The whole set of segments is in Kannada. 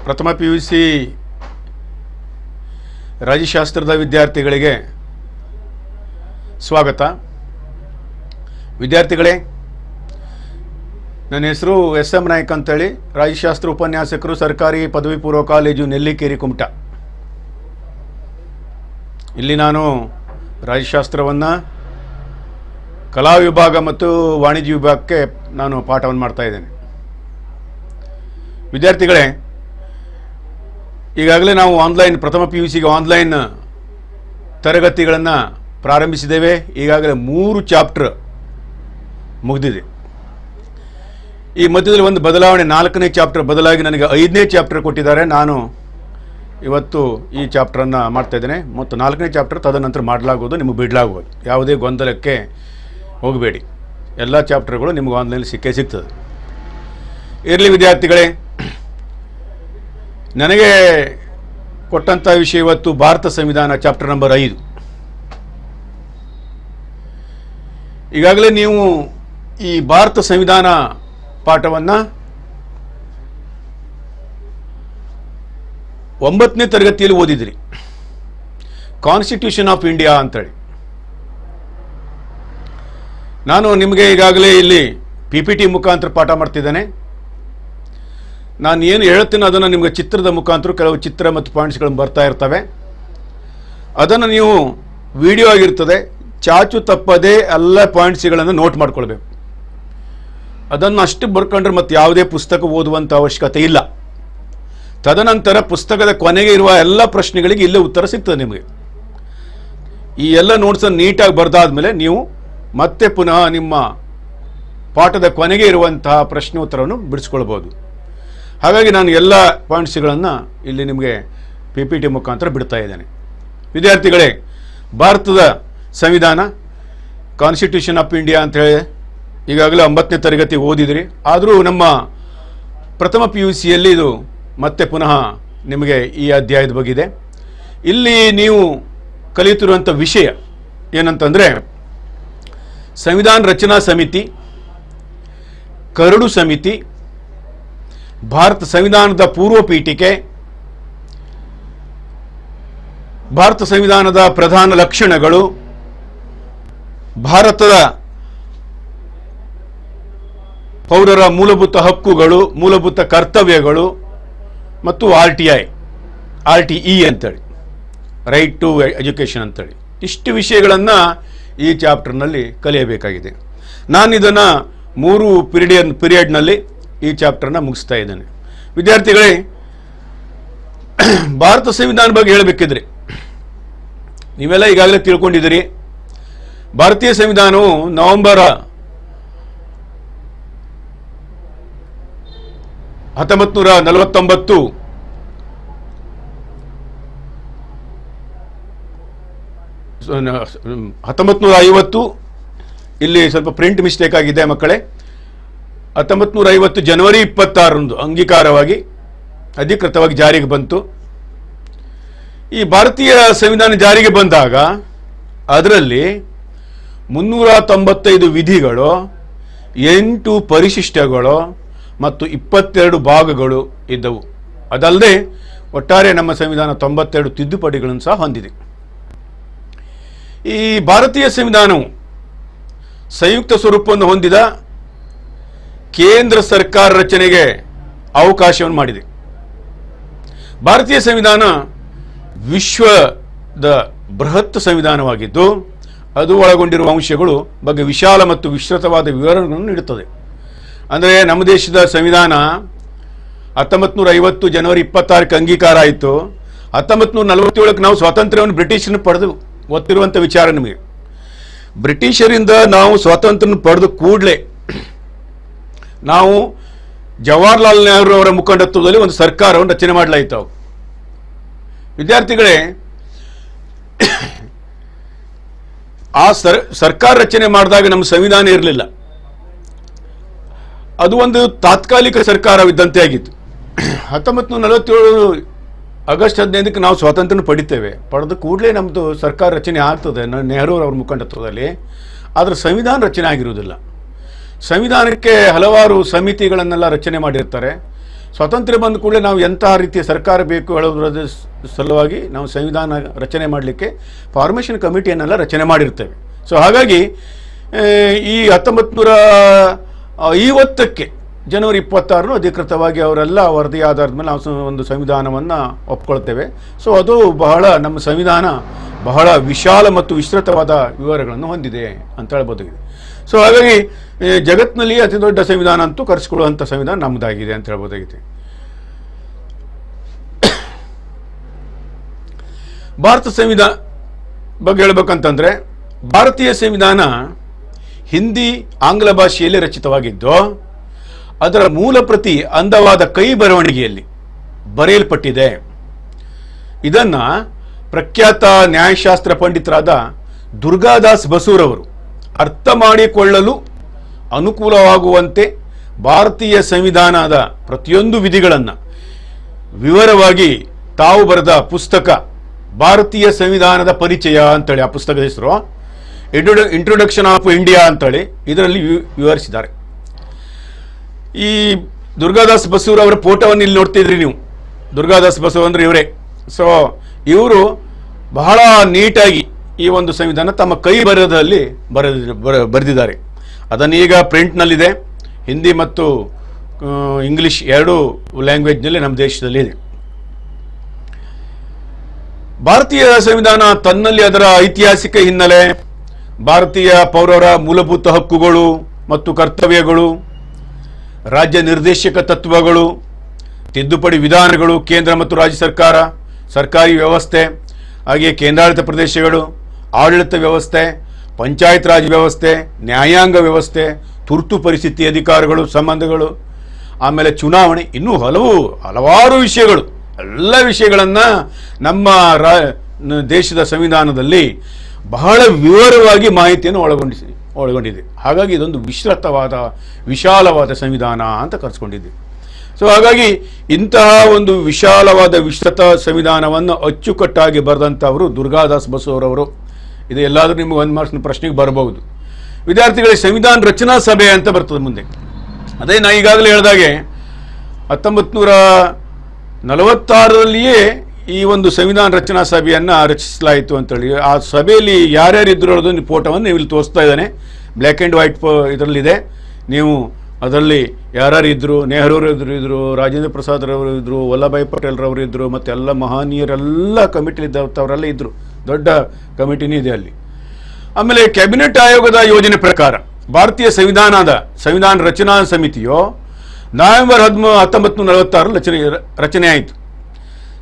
ಪ್ರಥಮ PUC ರಾಜ್ಯಶಾಸ್ತ್ರದ ವಿದ್ಯಾರ್ಥಿಗಳಿಗೆ ಸ್ವಾಗತ. ವಿದ್ಯಾರ್ಥಿಗಳೇ, ನನ್ನ ಹೆಸರು SM ನಾಯ್ಕ್ ಅಂತೇಳಿ, ರಾಜ್ಯಶಾಸ್ತ್ರ ಉಪನ್ಯಾಸಕರು, ಸರ್ಕಾರಿ ಪದವಿ ಪೂರ್ವ ಕಾಲೇಜು ನೆಲ್ಲಿಕೇರಿ ಕುಮಟಾ. ಇಲ್ಲಿ ನಾನು ರಾಜ್ಯಶಾಸ್ತ್ರವನ್ನು ಕಲಾ ವಿಭಾಗ ಮತ್ತು ವಾಣಿಜ್ಯ ವಿಭಾಗಕ್ಕೆ ನಾನು ಪಾಠವನ್ನು ಮಾಡ್ತಾ ಇದ್ದೇನೆ. ವಿದ್ಯಾರ್ಥಿಗಳೇ, ಈಗಾಗಲೇ ನಾವು ಆನ್ಲೈನ್ ಪ್ರಥಮ PUCಗೆ ಆನ್ಲೈನ್ ತರಗತಿಗಳನ್ನು ಪ್ರಾರಂಭಿಸಿದ್ದೇವೆ. ಈಗಾಗಲೇ 3 ಚಾಪ್ಟರ್ ಮುಗಿದಿದೆ. ಈ ಮಧ್ಯದಲ್ಲಿ ಒಂದು ಬದಲಾವಣೆ, 4ನೇ ಚಾಪ್ಟರ್ ಬದಲಾಗಿ ನನಗೆ 5ನೇ ಚಾಪ್ಟರ್ ಕೊಟ್ಟಿದ್ದಾರೆ. ನಾನು ಇವತ್ತು ಈ ಚಾಪ್ಟರನ್ನು ಮಾಡ್ತಾ ಇದ್ದೇನೆ ಮತ್ತು 4ನೇ ಚಾಪ್ಟರ್ ತದನಂತರ ಮಾಡಲಾಗುವುದು, ನಿಮಗೆ ಬಿಡಲಾಗುವುದು. ಯಾವುದೇ ಗೊಂದಲಕ್ಕೆ ಹೋಗಬೇಡಿ, ಎಲ್ಲ ಚಾಪ್ಟರ್ಗಳು ನಿಮಗೆ ಆನ್ಲೈನ್ ಸಿಗ್ತದೆ. ಇರಲಿ ವಿದ್ಯಾರ್ಥಿಗಳೇ, ನನಗೆ ಕೊಟ್ಟಂಥ ವಿಷಯ ಇವತ್ತು ಭಾರತ ಸಂವಿಧಾನ ಚಾಪ್ಟರ್ ನಂಬರ್ 5. ಈಗಾಗಲೇ ನೀವು ಈ ಭಾರತ ಸಂವಿಧಾನ ಪಾಠವನ್ನು 9ನೇ ತರಗತಿಯಲ್ಲಿ ಓದಿದ್ರಿ. ಕಾನ್ಸ್ಟಿಟ್ಯೂಷನ್ ಆಫ್ ಇಂಡಿಯಾ ಅಂತೇಳಿ. ನಾನು ನಿಮಗೆ ಈಗಾಗಲೇ ಇಲ್ಲಿ PPT ಮುಖಾಂತರ ಪಾಠ ಮಾಡ್ತಿದ್ದೇನೆ. ನಾನು ಏನು ಹೇಳ್ತೀನಿ ಅದನ್ನು ನಿಮಗೆ ಚಿತ್ರದ ಮುಖಾಂತರ ಕೆಲವು ಚಿತ್ರ ಮತ್ತು ಪಾಯಿಂಟ್ಸ್ಗಳು ಬರ್ತಾ ಇರ್ತವೆ. ಅದನ್ನು ನೀವು ವಿಡಿಯೋ ಆಗಿರ್ತದೆ, ಚಾಚು ತಪ್ಪದೆ ಎಲ್ಲ ಪಾಯಿಂಟ್ಸ್ಗಳನ್ನು ನೋಟ್ ಮಾಡ್ಕೊಳ್ಬೇಕು. ಅದನ್ನು ಅಷ್ಟು ಬರ್ಕೊಂಡ್ರೆ ಮತ್ತು ಯಾವುದೇ ಪುಸ್ತಕ ಓದುವಂಥ ಅವಶ್ಯಕತೆ ಇಲ್ಲ. ತದನಂತರ ಪುಸ್ತಕದ ಕೊನೆಗೆ ಇರುವ ಎಲ್ಲ ಪ್ರಶ್ನೆಗಳಿಗೆ ಇಲ್ಲೇ ಉತ್ತರ ಸಿಗ್ತದೆ ನಿಮಗೆ. ಈ ಎಲ್ಲ ನೋಟ್ಸನ್ನು ನೀಟಾಗಿ ಬರೆದಾದ್ಮೇಲೆ ನೀವು ಮತ್ತೆ ಪುನಃ ನಿಮ್ಮ ಪಾಠದ ಕೊನೆಗೆ ಇರುವಂತಹ ಪ್ರಶ್ನೆ ಉತ್ತರವನ್ನು ಬಿಡಿಸ್ಕೊಳ್ಬೋದು. ಹಾಗಾಗಿ ನಾನು ಎಲ್ಲ ಪಾಯಿಂಟ್ಸ್ಗಳನ್ನು ಇಲ್ಲಿ ನಿಮಗೆ PPT ಮುಖಾಂತರ ಬಿಡ್ತಾ ಇದ್ದೇನೆ. ವಿದ್ಯಾರ್ಥಿಗಳೇ, ಭಾರತದ ಸಂವಿಧಾನ ಕಾನ್ಸ್ಟಿಟ್ಯೂಷನ್ ಆಫ್ ಇಂಡಿಯಾ ಅಂತ ಹೇಳಿ ಈಗಾಗಲೇ 9ನೇ ತರಗತಿ ಓದಿದ್ರಿ. ಆದರೂ ನಮ್ಮ ಪ್ರಥಮ PUCಯಲ್ಲಿ ಇದು ಮತ್ತೆ ಪುನಃ ನಿಮಗೆ ಈ ಅಧ್ಯಾಯದ ಬಗ್ಗೆ ಇದೆ. ಇಲ್ಲಿ ನೀವು ಕಲಿಯುತ್ತಿರುವಂಥ ವಿಷಯ ಏನಂತಂದರೆ, ಸಂವಿಧಾನ ರಚನಾ ಸಮಿತಿ, ಕರಡು ಸಮಿತಿ, ಭಾರತ ಸಂವಿಧಾನದ ಪೂರ್ವ ಪೀಠಿಕೆ, ಭಾರತ ಸಂವಿಧಾನದ ಪ್ರಧಾನ ಲಕ್ಷಣಗಳು, ಭಾರತದ ಪೌರರ ಮೂಲಭೂತ ಹಕ್ಕುಗಳು, ಮೂಲಭೂತ ಕರ್ತವ್ಯಗಳು ಮತ್ತು RTE ಅಂತೇಳಿ, ರೈಟ್ ಟು ಎಜುಕೇಷನ್ ಅಂತೇಳಿ, ಇಷ್ಟು ವಿಷಯಗಳನ್ನು ಈ ಚಾಪ್ಟರ್ನಲ್ಲಿ ಕಲಿಯಬೇಕಾಗಿದೆ. ನಾನು ಇದನ್ನು 3 ಪೀರಿಯಡ್ನಲ್ಲಿ ಈ ಚಾಪ್ಟರ್ನ ಮುಗಿಸ್ತಾ ಇದ್ದೇನೆ. ವಿದ್ಯಾರ್ಥಿಗಳೇ, ಭಾರತ ಸಂವಿಧಾನ ಬಗ್ಗೆ ಹೇಳಬೇಕಿದ್ರೆ ನೀವೆಲ್ಲ ಈಗಾಗಲೇ ತಿಳ್ಕೊಂಡಿದ್ದೀರಿ. ಭಾರತೀಯ ಸಂವಿಧಾನವು ನವೆಂಬರ್ 1949 1950, ಇಲ್ಲಿ ಸ್ವಲ್ಪ ಪ್ರಿಂಟ್ ಮಿಸ್ಟೇಕ್ ಆಗಿದೆ ಮಕ್ಕಳೇ. 1950 ಜನವರಿ 26ರಂದು ಅಂಗೀಕಾರವಾಗಿ ಅಧಿಕೃತವಾಗಿ ಜಾರಿಗೆ ಬಂತು. ಈ ಭಾರತೀಯ ಸಂವಿಧಾನ ಜಾರಿಗೆ ಬಂದಾಗ ಅದರಲ್ಲಿ 395 ವಿಧಿಗಳು, 8 ಪರಿಶಿಷ್ಟಗಳು ಮತ್ತು 22 ಭಾಗಗಳು ಇದ್ದವು. ಅದಲ್ಲದೆ ಒಟ್ಟಾರೆ ನಮ್ಮ ಸಂವಿಧಾನ 92 ತಿದ್ದುಪಡಿಗಳನ್ನು ಸಹ ಹೊಂದಿದೆ. ಈ ಭಾರತೀಯ ಸಂವಿಧಾನವು ಸಂಯುಕ್ತ ಸ್ವರೂಪವನ್ನು ಹೊಂದಿದ ಕೇಂದ್ರ ಸರ್ಕಾರ ರಚನೆಗೆ ಅವಕಾಶವನ್ನು ಮಾಡಿದೆ. ಭಾರತೀಯ ಸಂವಿಧಾನ ವಿಶ್ವದ ಬೃಹತ್ ಸಂವಿಧಾನವಾಗಿದ್ದು ಅದು ಒಳಗೊಂಡಿರುವ ಅಂಶಗಳು ಬಗ್ಗೆ ವಿಶಾಲ ಮತ್ತು ವಿಸ್ತೃತವಾದ ವಿವರಗಳನ್ನು ನೀಡುತ್ತದೆ. ಅಂದರೆ ನಮ್ಮ ದೇಶದ ಸಂವಿಧಾನ 1950 ಜನವರಿ 26ಕ್ಕೆ ಅಂಗೀಕಾರ ಆಯಿತು. 1947ಕ್ಕೆ ನಾವು ಸ್ವಾತಂತ್ರ್ಯವನ್ನು ಬ್ರಿಟಿಷರನ್ನು ಪಡೆದು, ಗೊತ್ತಿರುವಂಥ ವಿಚಾರ ನಿಮಗೆ. ಬ್ರಿಟಿಷರಿಂದ ನಾವು ಸ್ವಾತಂತ್ರ್ಯ ಪಡೆದ ಕೂಡಲೇ ನಾವು ಜವಾಹರ್ಲಾಲ್ ನೆಹರು ಅವರ ಮುಖಂಡತ್ವದಲ್ಲಿ ಒಂದು ಸರ್ಕಾರವನ್ನು ರಚನೆ ಮಾಡಲಾಯಿತು. ವಿದ್ಯಾರ್ಥಿಗಳೇ, ಆ ಸರ್ಕಾರ ರಚನೆ ಮಾಡಿದಾಗ ನಮ್ಮ ಸಂವಿಧಾನ ಇರಲಿಲ್ಲ. ಅದು ಒಂದು ತಾತ್ಕಾಲಿಕ ಸರ್ಕಾರವಿದ್ದಂತೆ ಆಗಿತ್ತು. 1947 ಆಗಸ್ಟ್ 15ಕ್ಕೆ ನಾವು ಸ್ವಾತಂತ್ರ್ಯ ಪಡಿತೇವೆ. ಪಡೆದ ಕೂಡಲೇ ನಮ್ಮದು ಸರ್ಕಾರ ರಚನೆ ಆಗ್ತದೆ ನೆಹರು ಅವರ ಮುಖಂಡತ್ವದಲ್ಲಿ. ಆದರೆ ಸಂವಿಧಾನ ರಚನೆ ಆಗಿರುವುದಿಲ್ಲ. ಸಂವಿಧಾನಕ್ಕೆ ಹಲವಾರು ಸಮಿತಿಗಳನ್ನೆಲ್ಲ ರಚನೆ ಮಾಡಿರ್ತಾರೆ. ಸ್ವಾತಂತ್ರ್ಯ ಬಂದ ಕೂಡಲೇ ನಾವು ಎಂತಹ ರೀತಿಯ ಸರ್ಕಾರ ಬೇಕು ಹೇಳೋದ್ರ ಸಲುವಾಗಿ ನಾವು ಸಂವಿಧಾನ ರಚನೆ ಮಾಡಲಿಕ್ಕೆ ಫಾರ್ಮೇಷನ್ ಕಮಿಟಿಯನ್ನೆಲ್ಲ ರಚನೆ ಮಾಡಿರ್ತೇವೆ. ಸೊ ಹಾಗಾಗಿ ಈ 1950ಕ್ಕೆ ಜನವರಿ 26 ಅಧಿಕೃತವಾಗಿ ಅವರೆಲ್ಲ ವರದಿ ಆಧಾರದ ಮೇಲೆ ನಾವು ಒಂದು ಸಂವಿಧಾನವನ್ನು ಒಪ್ಕೊಳ್ತೇವೆ. ಸೊ ಅದು ನಮ್ಮ ಸಂವಿಧಾನ ಬಹಳ ವಿಶಾಲ ಮತ್ತು ವಿಸ್ತೃತವಾದ ವಿವರಗಳನ್ನು ಹೊಂದಿದೆ ಅಂತ ಹೇಳ್ಬೋದಾಗಿದೆ. ಸೊ ಹಾಗಾಗಿ ಜಗತ್ತಿನಲ್ಲಿ ಅತಿ ದೊಡ್ಡ ಸಂವಿಧಾನ ಅಂತೂ ಕರೆಸಿಕೊಳ್ಳುವಂಥ ಸಂವಿಧಾನ ನಮ್ಮದಾಗಿದೆ ಅಂತ ಹೇಳ್ಬೋದಾಗಿದೆ. ಭಾರತ ಸಂವಿಧಾನ ಬಗ್ಗೆ ಹೇಳ್ಬೇಕಂತಂದ್ರೆ, ಭಾರತೀಯ ಸಂವಿಧಾನ ಹಿಂದಿ ಆಂಗ್ಲ ಭಾಷೆಯಲ್ಲಿ ರಚಿತವಾಗಿದ್ದು ಅದರ ಮೂಲ ಪ್ರತಿ ಅಂದವಾದ ಕೈ ಬರವಣಿಗೆಯಲ್ಲಿ ಬರೆಯಲ್ಪಟ್ಟಿದೆ. ಇದನ್ನು ಪ್ರಖ್ಯಾತ ನ್ಯಾಯಶಾಸ್ತ್ರ ಪಂಡಿತರಾದ ದುರ್ಗಾದಾಸ್ ಬಸೂರವರು ಅರ್ಥ ಮಾಡಿಕೊಳ್ಳಲು ಅನುಕೂಲವಾಗುವಂತೆ ಭಾರತೀಯ ಸಂವಿಧಾನದ ಪ್ರತಿಯೊಂದು ವಿಧಿಗಳನ್ನು ವಿವರವಾಗಿ ತಾವು ಬರೆದ ಪುಸ್ತಕ ಭಾರತೀಯ ಸಂವಿಧಾನದ ಪರಿಚಯ ಅಂತೇಳಿ, ಆ ಪುಸ್ತಕದ ಹೆಸರು ಇಂಟ್ರೊಡಕ್ಷನ್ ಆಫ್ ಇಂಡಿಯಾ ಅಂತೇಳಿ, ಇದರಲ್ಲಿ ವಿವರಿಸಿದ್ದಾರೆ. ಈ ದುರ್ಗಾದಾಸ್ ಬಸೂರ್ ಅವರ ಫೋಟೋವನ್ನು ಇಲ್ಲಿ ನೋಡ್ತಿದ್ರಿ ನೀವು. ದುರ್ಗಾದಾಸ್ ಬಸು ಅಂದ್ರೆ ಇವರೇ. ಸೊ ಇವರು ಬಹಳ ನೀಟಾಗಿ ಈ ಒಂದು ಸಂವಿಧಾನ ತಮ್ಮ ಕೈ ಬರಹದಲ್ಲಿ ಬರೆದಿದ್ದಾರೆ. ಅದನ್ನು ಈಗ ಪ್ರಿಂಟ್ನಲ್ಲಿದೆ. ಹಿಂದಿ ಮತ್ತು ಇಂಗ್ಲಿಷ್ ಎರಡೂ ಲ್ಯಾಂಗ್ವೇಜ್ನಲ್ಲಿ ನಮ್ಮ ದೇಶದಲ್ಲಿ ಇದೆ. ಭಾರತೀಯ ಸಂವಿಧಾನ ತನ್ನಲ್ಲಿ ಅದರ ಐತಿಹಾಸಿಕ ಹಿನ್ನೆಲೆ, ಭಾರತೀಯ ಪೌರರ ಮೂಲಭೂತ ಹಕ್ಕುಗಳು ಮತ್ತು ಕರ್ತವ್ಯಗಳು, ರಾಜ್ಯ ನಿರ್ದೇಶಕ ತತ್ವಗಳು, ತಿದ್ದುಪಡಿ ವಿಧಾನಗಳು, ಕೇಂದ್ರ ಮತ್ತು ರಾಜ್ಯ ಸರ್ಕಾರ, ಸರ್ಕಾರಿ ವ್ಯವಸ್ಥೆ, ಹಾಗೆಯೇ ಕೇಂದ್ರಾಡಳಿತ ಪ್ರದೇಶಗಳು, ಆಡಳಿತ ವ್ಯವಸ್ಥೆ, ಪಂಚಾಯತ್ ರಾಜ್ ವ್ಯವಸ್ಥೆ, ನ್ಯಾಯಾಂಗ ವ್ಯವಸ್ಥೆ, ತುರ್ತು ಪರಿಸ್ಥಿತಿ ಅಧಿಕಾರಗಳು, ಸಂಬಂಧಗಳು, ಆಮೇಲೆ ಚುನಾವಣೆ, ಇನ್ನೂ ಹಲವಾರು ವಿಷಯಗಳು, ಎಲ್ಲ ವಿಷಯಗಳನ್ನು ನಮ್ಮ ದೇಶದ ಸಂವಿಧಾನದಲ್ಲಿ ಬಹಳ ವಿವರವಾಗಿ ಮಾಹಿತಿಯನ್ನು ಒಳಗೊಂಡಿದೆ. ಹಾಗಾಗಿ ಇದೊಂದು ವಿಶಾಲವಾದ ಸಂವಿಧಾನ ಅಂತ ಕರೆಸ್ಕೊಂಡಿದ್ದೆ. ಸೊ ಹಾಗಾಗಿ ಇಂತಹ ಒಂದು ವಿಶಾಲವಾದ ವಿಸ್ತೃತ ಸಂವಿಧಾನವನ್ನು ಅಚ್ಚುಕಟ್ಟಾಗಿ ಬರೆದಂಥವರು ದುರ್ಗಾದಾಸ್ ಬಸೂರವರು. ಇದು ಎಲ್ಲಾದರೂ ನಿಮಗೆ 1 ಮಾರ್ಕ್ಸ್ನ ಪ್ರಶ್ನೆಗೆ ಬರಬಹುದು. ವಿದ್ಯಾರ್ಥಿಗಳಿಗೆ ಸಂವಿಧಾನ ರಚನಾ ಸಭೆ ಅಂತ ಬರ್ತದೆ ಮುಂದೆ. ಅದೇ ನಾ ಈಗಾಗಲೇ ಹೇಳಿದಾಗೆ 1946ರಲ್ಲಿಯೇ ಈ ಒಂದು ಸಂವಿಧಾನ ರಚನಾ ಸಭೆಯನ್ನು ರಚಿಸಲಾಯಿತು ಅಂತೇಳಿ. ಆ ಸಭೆಯಲ್ಲಿ ಯಾರ್ಯಾರು ಇದ್ರು ಅನ್ನೋದೊಂದು ಫೋಟೋವನ್ನು ನೀವು ಇಲ್ಲಿ ತೋರಿಸ್ತಾ ಇದ್ದಾನೆ. ಬ್ಲ್ಯಾಕ್ ಆ್ಯಂಡ್ ವೈಟ್ ಇದರಲ್ಲಿದೆ. ನೀವು ಅದರಲ್ಲಿ ಯಾರ್ಯಾರು ಇದ್ದರು, ನೆಹರೂರು ಇದ್ರು, ರಾಜೇಂದ್ರ ಪ್ರಸಾದ್ರವರು ಇದ್ದರು, ವಲ್ಲಭಾಯ್ ಪಟೇಲ್ರವರು ಇದ್ದರು, ಮತ್ತು ಎಲ್ಲ ಮಹನೀಯರೆಲ್ಲ ಕಮಿಟಿಲಿದ್ದವರೆಲ್ಲ ಇದ್ದರು. ದೊಡ್ಡ ಕಮಿಟಿನೇ ಇದೆ ಅಲ್ಲಿ. ಆಮೇಲೆ ಕ್ಯಾಬಿನೆಟ್ ಆಯೋಗದ ಯೋಜನೆ ಪ್ರಕಾರ ಭಾರತೀಯ ಸಂವಿಧಾನ ರಚನಾ ಸಮಿತಿಯು ನವೆಂಬರ್ 1946 ರಚನೆ ಆಯಿತು.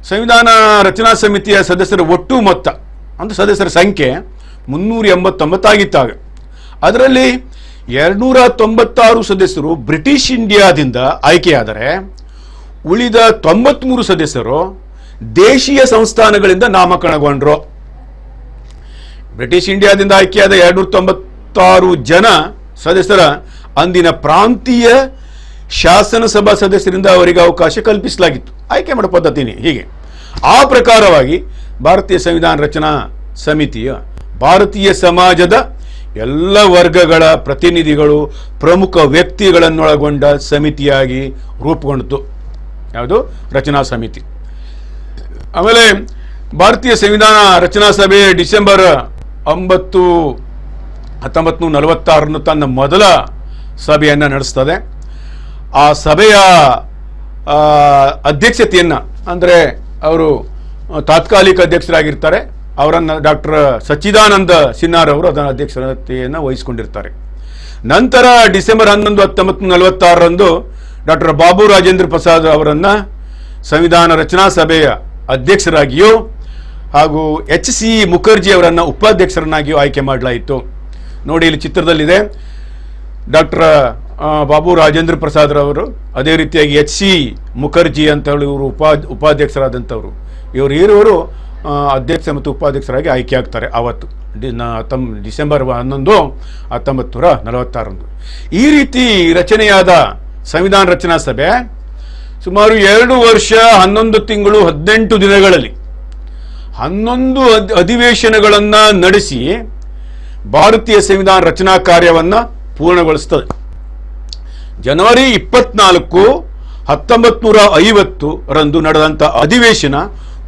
ಸಂವಿಧಾನ ರಚನಾ ಸಮಿತಿಯ ಸದಸ್ಯರ ಒಟ್ಟು ಮೊತ್ತ ಅಂದರೆ ಸದಸ್ಯರ ಸಂಖ್ಯೆ 389 ಆಗಿತ್ತಾಗ. ಅದರಲ್ಲಿ 296 ಸದಸ್ಯರು ಬ್ರಿಟಿಷ್ ಇಂಡಿಯಾದಿಂದ ಆಯ್ಕೆಯಾದರೆ ಉಳಿದ 93 ಸದಸ್ಯರು ದೇಶೀಯ ಸಂಸ್ಥಾನಗಳಿಂದ ನಾಮಕರಣಗೊಂಡರು. ಬ್ರಿಟಿಷ್ ಇಂಡಿಯಾದಿಂದ ಆಯ್ಕೆಯಾದ 296 ಜನ ಸದಸ್ಯರ ಅಂದಿನ ಪ್ರಾಂತೀಯ ಶಾಸನ ಸಭಾ ಸದಸ್ಯರಿಂದ ಅವರಿಗೆ ಅವಕಾಶ ಕಲ್ಪಿಸಲಾಗಿತ್ತು. ಆಯ್ಕೆ ಮಾಡೋ ಪದ್ಧತಿನೇ ಹೀಗೆ. ಆ ಪ್ರಕಾರವಾಗಿ ಭಾರತೀಯ ಸಂವಿಧಾನ ರಚನಾ ಸಮಿತಿಯ ಭಾರತೀಯ ಸಮಾಜದ ಎಲ್ಲ ವರ್ಗಗಳ ಪ್ರತಿನಿಧಿಗಳು, ಪ್ರಮುಖ ವ್ಯಕ್ತಿಗಳನ್ನೊಳಗೊಂಡ ಸಮಿತಿಯಾಗಿ ರೂಪುಗೊಂಡಿತು. ಯಾವುದು? ರಚನಾ ಸಮಿತಿ. ಆಮೇಲೆ ಭಾರತೀಯ ಸಂವಿಧಾನ ರಚನಾ ಸಭೆ ಡಿಸೆಂಬರ್ 9, 1946 ತನ್ನ ಮೊದಲ ಸಭೆಯನ್ನು ನಡೆಸ್ತದೆ. ಆ ಸಭೆಯ ಅಧ್ಯಕ್ಷತೆಯನ್ನು, ಅಂದರೆ ಅವರು ತಾತ್ಕಾಲಿಕ ಅಧ್ಯಕ್ಷರಾಗಿರ್ತಾರೆ, ಅವರನ್ನು ಡಾಕ್ಟರ್ ಸಚ್ಚಿದಾನಂದ ಸಿನ್ಹಾರ್ ಅವರು ಅದರ ಅಧ್ಯಕ್ಷತೆಯನ್ನು ವಹಿಸಿಕೊಂಡಿರ್ತಾರೆ. ನಂತರ ಡಿಸೆಂಬರ್ 11, 1946 ಡಾಕ್ಟರ್ ಬಾಬು ರಾಜೇಂದ್ರ ಪ್ರಸಾದ್ ಅವರನ್ನು ಸಂವಿಧಾನ ರಚನಾ ಸಭೆಯ ಅಧ್ಯಕ್ಷರಾಗಿಯೂ ಹಾಗೂ HC ಮುಖರ್ಜಿ ಅವರನ್ನು ಉಪಾಧ್ಯಕ್ಷರನ್ನಾಗಿಯೂ ಆಯ್ಕೆ ಮಾಡಲಾಯಿತು. ನೋಡಿ ಇಲ್ಲಿ ಚಿತ್ರದಲ್ಲಿದೆ ಡಾಕ್ಟರ್ ಬಾಬು ರಾಜೇಂದ್ರ ಪ್ರಸಾದ್ ರವರು, ಅದೇ ರೀತಿಯಾಗಿ HC ಮುಖರ್ಜಿ ಅಂತ ಹೇಳಿ ಇವರು ಉಪಾಧ್ಯಕ್ಷರಾದಂಥವರು. ಇವರು ಅಧ್ಯಕ್ಷ ಮತ್ತು ಉಪಾಧ್ಯಕ್ಷರಾಗಿ ಆಯ್ಕೆ ಆಗ್ತಾರೆ ಆವತ್ತು ಡಿಸೆಂಬರ್ 11, 1946. ಈ ರೀತಿ ರಚನೆಯಾದ ಸಂವಿಧಾನ ರಚನಾ ಸಭೆ ಸುಮಾರು 2 ವರ್ಷ 11 ತಿಂಗಳು 18 ದಿನಗಳಲ್ಲಿ 11 ಅಧಿವೇಶನಗಳನ್ನು ನಡೆಸಿ ಭಾರತೀಯ ಸಂವಿಧಾನ ರಚನಾ ಕಾರ್ಯವನ್ನು ಪೂರ್ಣಗೊಳಿಸುತ್ತದೆ. ಜನವರಿ 24, 1950 ನಡೆದಂಥ ಅಧಿವೇಶನ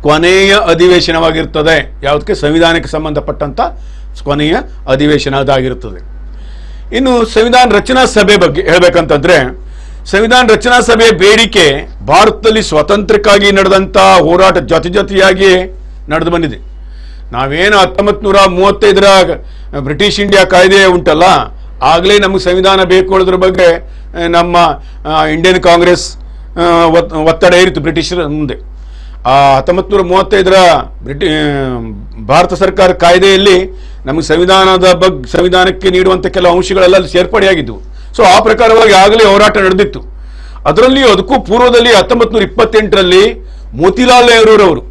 ಕೊನೆಯ ಅಧಿವೇಶನವಾಗಿರ್ತದೆ. ಯಾವುದಕ್ಕೆ? ಸಂವಿಧಾನಕ್ಕೆ ಸಂಬಂಧಪಟ್ಟಂಥ ಕೊನೆಯ ಅಧಿವೇಶನ ಅದಾಗಿರುತ್ತದೆ. ಇನ್ನು ಸಂವಿಧಾನ ರಚನಾ ಸಭೆ ಬಗ್ಗೆ ಹೇಳಬೇಕಂತಂದ್ರೆ, ಸಂವಿಧಾನ ರಚನಾ ಸಭೆಯ ಬೇಡಿಕೆ ಭಾರತದಲ್ಲಿ ಸ್ವಾತಂತ್ರ್ಯಕ್ಕಾಗಿ ನಡೆದಂಥ ಹೋರಾಟ ಜೊತೆಯಾಗಿ ನಡೆದು ಬಂದಿದೆ. ನಾವೇನು 1935 ಬ್ರಿಟಿಷ್ ಇಂಡಿಯಾ ಕಾಯ್ದೆ ಉಂಟಲ್ಲ, ಆಗಲೇ ನಮಗೆ ಸಂವಿಧಾನ ಬೇಕು ಅನ್ನೋದ್ರ ಬಗ್ಗೆ ನಮ್ಮ ಇಂಡಿಯನ್ ಕಾಂಗ್ರೆಸ್ ಒತ್ತಡ ಇರಿತು ಬ್ರಿಟಿಷರ ಮುಂದೆ. ಆ 1935 ಭಾರತ ಸರ್ಕಾರ ಕಾಯ್ದೆಯಲ್ಲಿ ನಮಗೆ ಸಂವಿಧಾನಕ್ಕೆ ನೀಡುವಂಥ ಕೆಲವು ಅಂಶಗಳೆಲ್ಲ ಸೇರ್ಪಡೆಯಾಗಿದ್ದವು. ಸೊ ಆ ಪ್ರಕಾರವಾಗಿ ಆಗಲೇ ಹೋರಾಟ ನಡೆದಿತ್ತು. ಅದರಲ್ಲಿ ಅದಕ್ಕೂ ಪೂರ್ವದಲ್ಲಿ 1928 ಮೋತಿಲಾಲ್ ನೆಹರೂರವರು,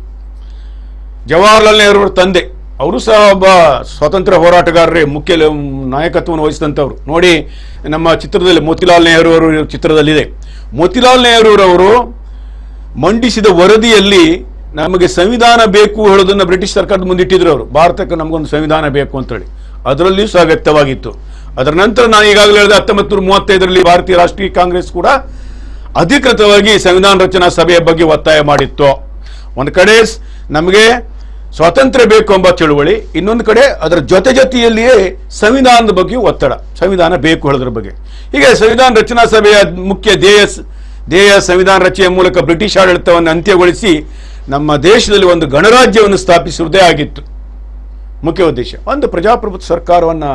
ಜವಾಹರ್ಲಾಲ್ ನೆಹರೂರ ತಂದೆ, ಅವರು ಸಹ ಒಬ್ಬ ಸ್ವಾತಂತ್ರ್ಯ ಹೋರಾಟಗಾರರೇ, ಮುಖ್ಯ ನಾಯಕತ್ವವನ್ನು ವಹಿಸಿದಂಥವ್ರು. ನೋಡಿ, ನಮ್ಮ ಚಿತ್ರದಲ್ಲಿ ಮೋತಿಲಾಲ್ ನೆಹರು ಅವರು ಚಿತ್ರದಲ್ಲಿದೆ. ಮೋತಿಲಾಲ್ ನೆಹರೂರವರು ಮಂಡಿಸಿದ ವರದಿಯಲ್ಲಿ ನಮಗೆ ಸಂವಿಧಾನ ಬೇಕು ಹೇಳೋದನ್ನು ಬ್ರಿಟಿಷ್ ಸರ್ಕಾರದ ಮುಂದಿಟ್ಟಿದ್ರು. ಅವರು ಭಾರತಕ್ಕೆ ನಮಗೊಂದು ಸಂವಿಧಾನ ಬೇಕು ಅಂತೇಳಿ ಅದರಲ್ಲಿಯೂ ಸಹ ವ್ಯಕ್ತವಾಗಿತ್ತು. ಅದರ ನಂತರ ನಾನು ಈಗಾಗಲೇ ಹೇಳಿದ 1935 ಭಾರತೀಯ ರಾಷ್ಟ್ರೀಯ ಕಾಂಗ್ರೆಸ್ ಕೂಡ ಅಧಿಕೃತವಾಗಿ ಸಂವಿಧಾನ ರಚನಾ ಸಭೆಯ ಬಗ್ಗೆ ಒತ್ತಾಯ ಮಾಡಿತ್ತು. ಒಂದು ಕಡೆ ನಮಗೆ ಸ್ವಾತಂತ್ರ್ಯ ಬೇಕು ಎಂಬ ಚಳುವಳಿ, ಇನ್ನೊಂದು ಕಡೆ ಅದರ ಜೊತೆಯಲ್ಲಿಯೇ ಸಂವಿಧಾನದ ಬಗ್ಗೆ ಒತ್ತಡ, ಸಂವಿಧಾನ ಬೇಕು ಹೇಳೋದ್ರ ಬಗ್ಗೆ. ಹೀಗೆ ಸಂವಿಧಾನ ರಚನಾ ಸಭೆಯ ಮುಖ್ಯ ಧ್ಯೇಯ ಸಂವಿಧಾನ ರಚನೆಯ ಮೂಲಕ ಬ್ರಿಟಿಷ್ ಆಡಳಿತವನ್ನು ಅಂತ್ಯಗೊಳಿಸಿ ನಮ್ಮ ದೇಶದಲ್ಲಿ ಒಂದು ಗಣರಾಜ್ಯವನ್ನು ಸ್ಥಾಪಿಸುವುದೇ ಆಗಿತ್ತು ಮುಖ್ಯ ಉದ್ದೇಶ. ಒಂದು ಪ್ರಜಾಪ್ರಭುತ್ವ ಸರ್ಕಾರವನ್ನು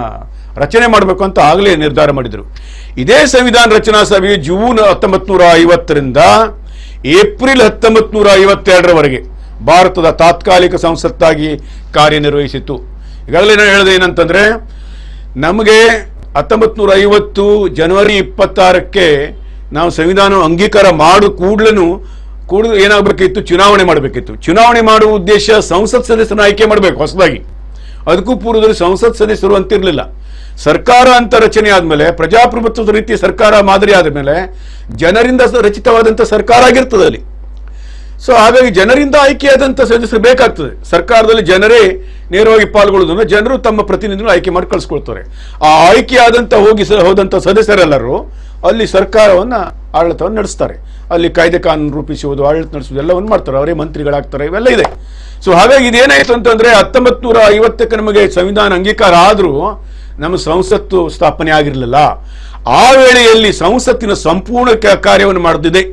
ರಚನೆ ಮಾಡಬೇಕು ಅಂತ ಆಗಲೇ ನಿರ್ಧಾರ ಮಾಡಿದರು. ಇದೇ ಸಂವಿಧಾನ ರಚನಾ ಸಭೆಯು ಜೂನ್ 1950 ಏಪ್ರಿಲ್ 1952 ಭಾರತದ ತಾತ್ಕಾಲಿಕ ಸಂಸತ್ತಾಗಿ ಕಾರ್ಯನಿರ್ವಹಿಸಿತು. ಈಗಾಗಲೇ ನಾನು ಹೇಳಿದೆ ಏನಂತಂದ್ರೆ, ನಮಗೆ 1950 ಜನವರಿ 26 ನಾವು ಸಂವಿಧಾನ ಅಂಗೀಕಾರ ಕೂಡಲೇ ಏನಾಗಬೇಕಿತ್ತು? ಚುನಾವಣೆ ಮಾಡಬೇಕಿತ್ತು. ಚುನಾವಣೆ ಮಾಡುವ ಉದ್ದೇಶ ಸಂಸತ್ ಸದಸ್ಯರನ್ನು ಆಯ್ಕೆ ಮಾಡಬೇಕು ಹೊಸದಾಗಿ. ಅದಕ್ಕೂ ಪೂರ್ವದಲ್ಲಿ ಸಂಸತ್ ಸದಸ್ಯರು ಅಂತಿರಲಿಲ್ಲ. ಸರ್ಕಾರ ಅಂತ ರಚನೆ ಆದಮೇಲೆ, ಪ್ರಜಾಪ್ರಭುತ್ವದ ರೀತಿಯ ಸರ್ಕಾರ ಮಾದರಿ ಆದಮೇಲೆ ಜನರಿಂದ ರಚಿತವಾದಂಥ ಸರ್ಕಾರ ಆಗಿರ್ತದೆ ಅಲ್ಲಿ. ಸೊ ಹಾಗಾಗಿ ಜನರಿಂದ ಆಯ್ಕೆಯಾದಂಥ ಸದಸ್ಯರು ಬೇಕಾಗ್ತದೆ. ಸರ್ಕಾರದಲ್ಲಿ ಜನರೇ ನೇರವಾಗಿ ಪಾಲ್ಗೊಳ್ಳೋದನ್ನು ಜನರು ತಮ್ಮ ಪ್ರತಿನಿಧಿಗಳು ಆಯ್ಕೆ ಮಾಡಿ ಕಳಿಸ್ಕೊಳ್ತಾರೆ. ಆ ಆಯ್ಕೆಯಾದಂಥ ಹೋದಂಥ ಸದಸ್ಯರೆಲ್ಲರೂ ಅಲ್ಲಿ ಸರ್ಕಾರವನ್ನು ಆಡಳಿತವನ್ನು ನಡೆಸ್ತಾರೆ. ಅಲ್ಲಿ ಕಾಯ್ದೆ ಕಾನೂನು ರೂಪಿಸುವುದು, ಆಡಳಿತ ನಡೆಸುವುದು ಎಲ್ಲವನ್ನು ಮಾಡ್ತಾರೆ. ಅವರೇ ಮಂತ್ರಿಗಳಾಗ್ತಾರೆ, ಇವೆಲ್ಲ ಇದೆ. ಸೊ ಹಾಗಾಗಿ ಇದೇನಾಯಿತು ಅಂತಂದ್ರೆ, 1950 ನಮಗೆ ಸಂವಿಧಾನ ಅಂಗೀಕಾರ ಆದರೂ ನಮ್ಮ ಸಂಸತ್ತು ಸ್ಥಾಪನೆ ಆಗಿರಲಿಲ್ಲ. ಆ ವೇಳೆಯಲ್ಲಿ ಸಂಸತ್ತಿನ ಸಂಪೂರ್ಣ ಕಾರ್ಯವನ್ನು ಮಾಡುತ್ತಿದೆ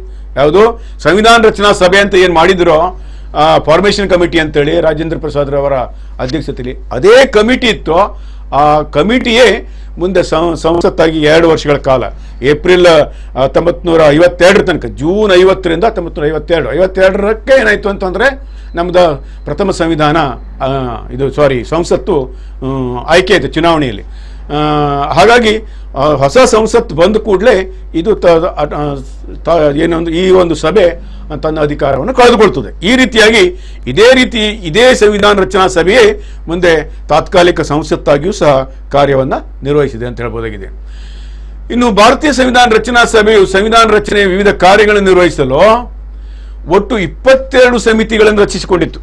ಯಾವುದು? ಸಂವಿಧಾನ ರಚನಾ ಸಭೆ ಅಂತ ಏನು ಮಾಡಿದ್ರು, ಫಾರ್ಮೇಷನ್ ಕಮಿಟಿ ಅಂತೇಳಿ ರಾಜೇಂದ್ರ ಪ್ರಸಾದ್ ರವರ ಅಧ್ಯಕ್ಷತೆಯಲ್ಲಿ ಅದೇ ಕಮಿಟಿ ಇತ್ತು. ಆ ಕಮಿಟಿಯೇ ಮುಂದೆ ಸಂಸತ್ತಾಗಿ 2 ವರ್ಷಗಳ ಕಾಲ, ಏಪ್ರಿಲ್ 1952 ತನಕ, ಜೂನ್ 50 1952 ಏನಾಯ್ತು ಅಂತಂದ್ರೆ ನಮ್ದು ಪ್ರಥಮ ಸಂವಿಧಾನ ಸಂಸತ್ತು ಆಯ್ಕೆ ಆಯಿತು ಚುನಾವಣೆಯಲ್ಲಿ. ಹಾಗಾಗಿ ಹೊಸ ಸಂಸತ್ತು ಬಂದ ಕೂಡಲೇ ಇದು ಈ ಒಂದು ಸಭೆ ತನ್ನ ಅಧಿಕಾರವನ್ನು ಕಳೆದುಕೊಳ್ತದೆ. ಈ ರೀತಿಯಾಗಿ ಇದೇ ಸಂವಿಧಾನ ರಚನಾ ಸಭೆಯೇ ಮುಂದೆ ತಾತ್ಕಾಲಿಕ ಸಂಸತ್ತಾಗಿಯೂ ಸಹ ಕಾರ್ಯವನ್ನು ನಿರ್ವಹಿಸಿದೆ ಅಂತ ಹೇಳ್ಬೋದಾಗಿದೆ. ಇನ್ನು ಭಾರತೀಯ ಸಂವಿಧಾನ ರಚನಾ ಸಭೆಯು ಸಂವಿಧಾನ ರಚನೆಯ ವಿವಿಧ ಕಾರ್ಯಗಳನ್ನು ನಿರ್ವಹಿಸಲು ಒಟ್ಟು 22 ಸಮಿತಿಗಳನ್ನು ರಚಿಸಿಕೊಂಡಿತ್ತು.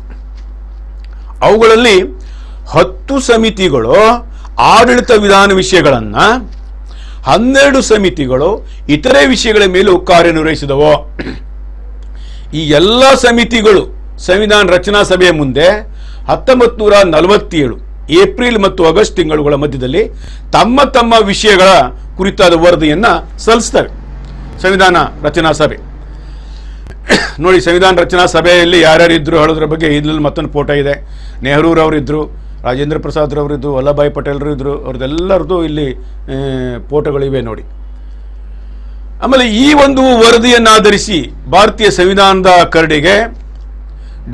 ಅವುಗಳಲ್ಲಿ 10 ಸಮಿತಿಗಳು ಆಡಳಿತ ವಿಧಾನ ವಿಷಯಗಳನ್ನು, 12 ಸಮಿತಿಗಳು ಇತರೆ ವಿಷಯಗಳ ಮೇಲೂ ಕಾರ್ಯನಿರ್ವಹಿಸಿದವು. ಈ ಎಲ್ಲ ಸಮಿತಿಗಳು ಸಂವಿಧಾನ ರಚನಾ ಸಭೆಯ ಮುಂದೆ 1947 ಏಪ್ರಿಲ್ ಮತ್ತು ಆಗಸ್ಟ್ ತಿಂಗಳುಗಳ ಮಧ್ಯದಲ್ಲಿ ತಮ್ಮ ವಿಷಯಗಳ ಕುರಿತಾದ ವರದಿಯನ್ನ ಸಲ್ಲಿಸ್ತವೆ. ಸಂವಿಧಾನ ರಚನಾ ಸಭೆ ನೋಡಿ, ಸಂವಿಧಾನ ರಚನಾ ಸಭೆಯಲ್ಲಿ ಯಾರ್ಯಾರು ಇದ್ರು ಹೇಳೋದ್ರ ಬಗ್ಗೆ ಇದ್ರಲ್ಲಿ ಮತ್ತೊಂದು ಫೋಟೋ ಇದೆ. ನೆಹರೂರವರು ಇದ್ರು, ರಾಜೇಂದ್ರ ಪ್ರಸಾದ್ ರವರಿದ್ದು, ವಲ್ಲಭಾಯ್ ಪಟೇಲ್ರು ಇದ್ರು, ಅವ್ರದ್ದೆಲ್ಲರದ್ದು ಇಲ್ಲಿ ಫೋಟೋಗಳಿವೆ ನೋಡಿ. ಆಮೇಲೆ ಈ ಒಂದು ವರದಿಯನ್ನಾಧರಿಸಿ ಭಾರತೀಯ ಸಂವಿಧಾನದ ಕರಡಿಗೆ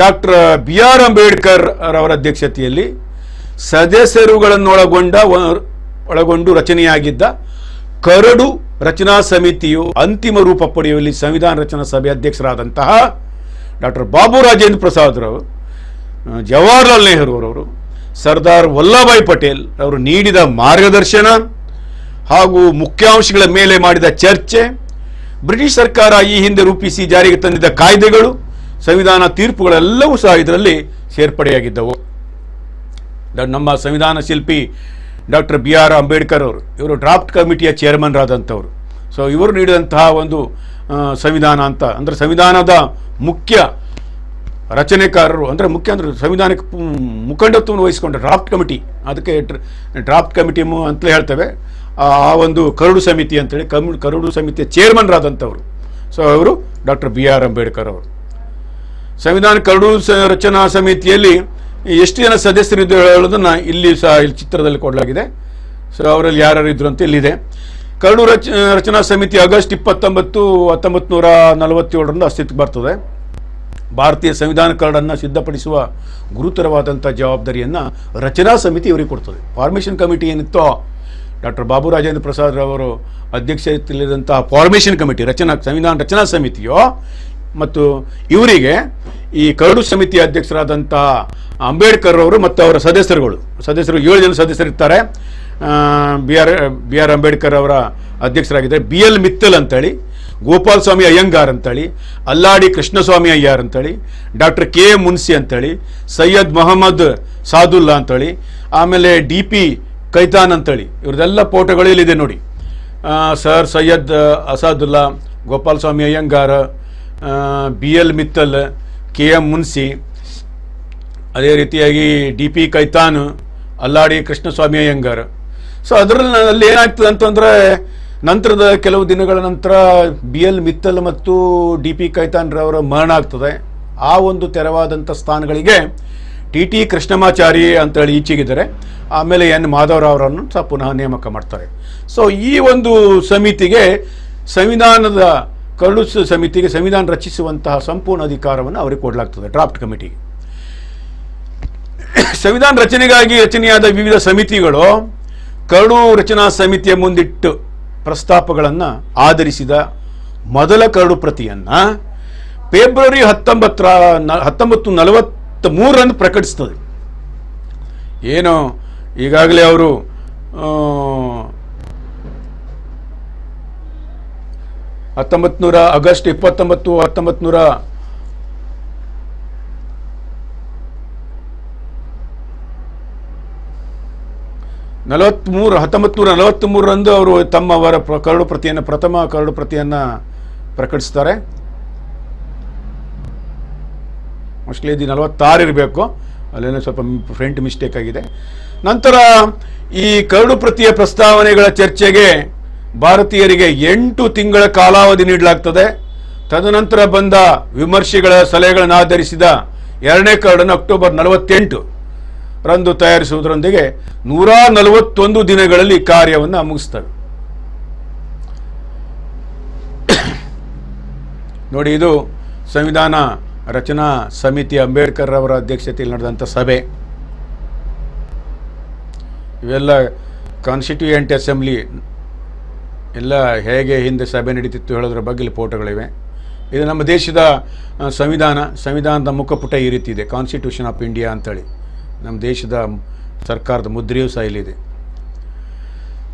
ಡಾಕ್ಟರ್ BR ಅಂಬೇಡ್ಕರ್ ಅವರ ಅಧ್ಯಕ್ಷತೆಯಲ್ಲಿ ಒಳಗೊಂಡು ರಚನೆಯಾಗಿದ್ದ ಕರಡು ರಚನಾ ಸಮಿತಿಯು ಅಂತಿಮ ರೂಪ ಪಡೆಯುವಲ್ಲಿ ಸಂವಿಧಾನ ರಚನಾ ಸಭೆ ಅಧ್ಯಕ್ಷರಾದಂತಹ ಡಾಕ್ಟರ್ ಬಾಬು ರಾಜೇಂದ್ರ ಪ್ರಸಾದ್ ರವರು, ಜವಾಹರ್ಲಾಲ್ ನೆಹರು ಅವರು, ಸರ್ದಾರ್ ವಲ್ಲಭಾಯ್ ಪಟೇಲ್ ಅವರು ನೀಡಿದ ಮಾರ್ಗದರ್ಶನ ಹಾಗೂ ಮುಖ್ಯಾಂಶಗಳ ಮೇಲೆ ಮಾಡಿದ ಚರ್ಚೆ, ಬ್ರಿಟಿಷ್ ಸರ್ಕಾರ ಈ ಹಿಂದೆ ರೂಪಿಸಿ ಜಾರಿಗೆ ತಂದಿದ್ದ ಕಾಯ್ದೆಗಳು, ಸಂವಿಧಾನ ತೀರ್ಪುಗಳೆಲ್ಲವೂ ಸಹ ಇದರಲ್ಲಿ ಸೇರ್ಪಡೆಯಾಗಿದ್ದವು. ನಮ್ಮ ಸಂವಿಧಾನ ಶಿಲ್ಪಿ ಡಾಕ್ಟರ್ BR ಅಂಬೇಡ್ಕರ್ ಅವರು, ಇವರು ಡ್ರಾಫ್ಟ್ ಕಮಿಟಿಯ ಚೇರ್ಮನ್ ಆದಂಥವ್ರು. ಸೊ ಇವರು ನೀಡಿದಂತಹ ಒಂದು ಸಂವಿಧಾನ ಅಂತ, ಅಂದರೆ ಸಂವಿಧಾನದ ಮುಖ್ಯ ರಚನೆಕಾರರು, ಅಂದರೆ ಮುಖ್ಯ ಅಂದರೆ ಸಂವಿಧಾನಕ್ಕೆ ಮುಖಂಡತ್ವವನ್ನು ವಹಿಸಿಕೊಂಡ ಡ್ರಾಫ್ಟ್ ಕಮಿಟಿ, ಅದಕ್ಕೆ ಡ್ರಾಫ್ಟ್ ಕಮಿಟಿ ಅಂತಲೇ ಹೇಳ್ತೇವೆ. ಆ ಒಂದು ಕರಡು ಸಮಿತಿ ಅಂತೇಳಿ ಕರಡು ಸಮಿತಿಯ ಚೇರ್ಮನ್ರಾದಂಥವ್ರು. ಸೊ ಅವರು ಡಾಕ್ಟರ್ BR ಅಂಬೇಡ್ಕರ್ ಅವರು. ಸಂವಿಧಾನ ಕರಡು ರಚನಾ ಸಮಿತಿಯಲ್ಲಿ ಎಷ್ಟು ಜನ ಸದಸ್ಯರಿದ್ದು ಹೇಳೋದನ್ನು ಇಲ್ಲಿ ಚಿತ್ರದಲ್ಲಿ ಕೊಡಲಾಗಿದೆ. ಸೊ ಅವರಲ್ಲಿ ಯಾರ್ಯಾರು ಇದ್ರು ಅಂತ ಇಲ್ಲಿದೆ. ಕರಡು ರಚನಾ ಸಮಿತಿ ಆಗಸ್ಟ್ 29, 1947 ಅಸ್ತಿತ್ವಕ್ಕೆ ಬರ್ತದೆ. ಭಾರತೀಯ ಸಂವಿಧಾನ ಕರಡನ್ನು ಸಿದ್ಧಪಡಿಸುವ ಗುರುತರವಾದಂಥ ಜವಾಬ್ದಾರಿಯನ್ನು ರಚನಾ ಸಮಿತಿ ಇವರಿಗೆ ಕೊಡ್ತದೆ. ಫಾರ್ಮೇಷನ್ ಕಮಿಟಿ ಏನಿತ್ತೋ ಡಾಕ್ಟರ್ ಬಾಬು ರಾಜೇಂದ್ರ ಪ್ರಸಾದ್ ರವರು ಅಧ್ಯಕ್ಷತೆಯಲ್ಲಿದ್ದಂತಹ ಫಾರ್ಮೇಷನ್ ಕಮಿಟಿ, ಸಂವಿಧಾನ ರಚನಾ ಸಮಿತಿಯೋ, ಮತ್ತು ಇವರಿಗೆ ಈ ಕರಡು ಸಮಿತಿಯ ಅಧ್ಯಕ್ಷರಾದಂತಹ ಅಂಬೇಡ್ಕರ್ ಅವರು ಮತ್ತು ಅವರ ಸದಸ್ಯರು 7 ಜನ ಸದಸ್ಯರಿರ್ತಾರೆ. BR ಅಂಬೇಡ್ಕರ್ ಅವರ ಅಧ್ಯಕ್ಷರಾಗಿದ್ದಾರೆ. BL ಮಿತ್ತಲ್ ಅಂತೇಳಿ, ಗೋಪಾಲ್ ಸ್ವಾಮಿ ಅಯ್ಯಂಗಾರ್ ಅಂತೇಳಿ, ಅಲ್ಲಾಡಿ ಕೃಷ್ಣಸ್ವಾಮಿ ಅಯ್ಯಾರ್ ಅಂತೇಳಿ, ಡಾಕ್ಟರ್ KM ಮುನ್ಸಿ ಅಂತೇಳಿ, ಸೈಯದ್ ಮೊಹಮ್ಮದ್ ಸಾದುಲ್ಲಾ ಅಂತೇಳಿ, ಆಮೇಲೆ DP ಕೈತಾನ್ ಅಂತೇಳಿ, ಇವ್ರದೆಲ್ಲ ಫೋಟೋಗಳು ಇಲ್ಲಿದೆ ನೋಡಿ. ಸರ್ ಸೈಯದ್ ಅಸಾದುಲ್ಲಾ, ಗೋಪಾಲ್ ಸ್ವಾಮಿ ಅಯ್ಯಂಗಾರ್, BL ಮಿತ್ತಲ್, KM ಮುನ್ಸಿ, ಅದೇ ರೀತಿಯಾಗಿ DP ಕೈತಾನ್, ಅಲ್ಲಾಡಿ ಕೃಷ್ಣಸ್ವಾಮಿ ಅಯ್ಯಂಗಾರ್. ಸೊ ಅದರಲ್ಲಿ ಏನಾಗ್ತದೆ ಅಂತಂದರೆ, ನಂತರದ ಕೆಲವು ದಿನಗಳ ನಂತರ BL ಮಿತ್ತಲ್ ಮತ್ತು DP ಕೈತಾನ್ ರವರ ಮರಣ ಆಗ್ತದೆ. ಆ ಒಂದು ತೆರವಾದಂಥ ಸ್ಥಾನಗಳಿಗೆ TT ಕೃಷ್ಣಮಾಚಾರಿ ಅಂತೇಳಿ ಈಚೆಗಿದ್ದಾರೆ. ಆಮೇಲೆ N ಮಾಧವರಾವ್ ಸಹ ಪುನಃ ನೇಮಕ ಮಾಡ್ತಾರೆ. ಸೊ ಈ ಒಂದು ಸಮಿತಿಗೆ, ಸಂವಿಧಾನದ ಕರಡು ಸಮಿತಿಗೆ ಸಂವಿಧಾನ ರಚಿಸುವಂತಹ ಸಂಪೂರ್ಣ ಅಧಿಕಾರವನ್ನು ಅವರಿಗೆ ಕೊಡಲಾಗ್ತದೆ, ಡ್ರಾಫ್ಟ್ ಕಮಿಟಿಗೆ. ಸಂವಿಧಾನ ರಚನೆಗಾಗಿ ರಚನೆಯಾದ ವಿವಿಧ ಸಮಿತಿಗಳು ಕರಡು ರಚನಾ ಸಮಿತಿಯ ಮುಂದಿಟ್ಟು ಪ್ರಸ್ತಾಪಗಳನ್ನು ಆಧರಿಸಿದ ಮೊದಲ ಕರಡು ಪ್ರತಿಯನ್ನು ಫೆಬ್ರವರಿ 1943 ಪ್ರಕಟಿಸ್ತದೆ. ಏನು ಈಗಾಗಲೇ ಅವರು ಆಗಸ್ಟ್ 29, 1943 ಅವರು ತಮ್ಮವರ ಕರಡು ಪ್ರತಿಯನ್ನು, ಪ್ರಥಮ ಕರಡು ಪ್ರತಿಯನ್ನು ಪ್ರಕಟಿಸ್ತಾರೆ. ಮೋಸ್ಟ್ಲಿ ಇದು 46 ಇರಬೇಕು, ಅಲ್ಲೇನೋ ಸ್ವಲ್ಪ ಫ್ರಂಟ್ ಮಿಸ್ಟೇಕ್ ಆಗಿದೆ. ನಂತರ ಈ ಕರಡು ಪ್ರತಿಯ ಪ್ರಸ್ತಾವನೆಗಳ ಚರ್ಚೆಗೆ ಭಾರತೀಯರಿಗೆ 8 ತಿಂಗಳ ಕಾಲಾವಧಿ ನೀಡಲಾಗ್ತದೆ. ತದನಂತರ ಬಂದ ವಿಮರ್ಶೆಗಳ ಸಲಹೆಗಳನ್ನು ಆಧರಿಸಿದ ಎರಡನೇ ಕರಡನ್ನು ಅಕ್ಟೋಬರ್ 48 ರಂದು ತಯಾರಿಸುವುದರೊಂದಿಗೆ 141 ದಿನಗಳಲ್ಲಿ ಕಾರ್ಯವನ್ನು ಮುಗಿಸ್ತವೆ. ನೋಡಿ, ಇದು ಸಂವಿಧಾನ ರಚನಾ ಸಮಿತಿ ಅಂಬೇಡ್ಕರ್ ಅವರ ಅಧ್ಯಕ್ಷತೆಯಲ್ಲಿ ನಡೆದಂಥ ಸಭೆ. ಇವೆಲ್ಲ ಕಾನ್ಸ್ಟಿಟ್ಯೂಯೆಂಟ್ ಅಸೆಂಬ್ಲಿ ಎಲ್ಲ ಹೇಗೆ ಹಿಂದೆ ಸಭೆ ನಡೀತಿತ್ತು ಹೇಳೋದ್ರ ಬಗ್ಗೆ ಇಲ್ಲಿ ಫೋಟೋಗಳಿವೆ. ಇದು ನಮ್ಮ ದೇಶದ ಸಂವಿಧಾನದ ಮುಖಪುಟ ಈ ರೀತಿ ಇದೆ, ಕಾನ್ಸ್ಟಿಟ್ಯೂಷನ್ ಆಫ್ ಇಂಡಿಯಾ ಅಂತೇಳಿ. ನಮ್ಮ ದೇಶದ ಸರ್ಕಾರದ ಮುದ್ರೆಯೂ ಸಹ ಇಲ್ಲಿದೆ.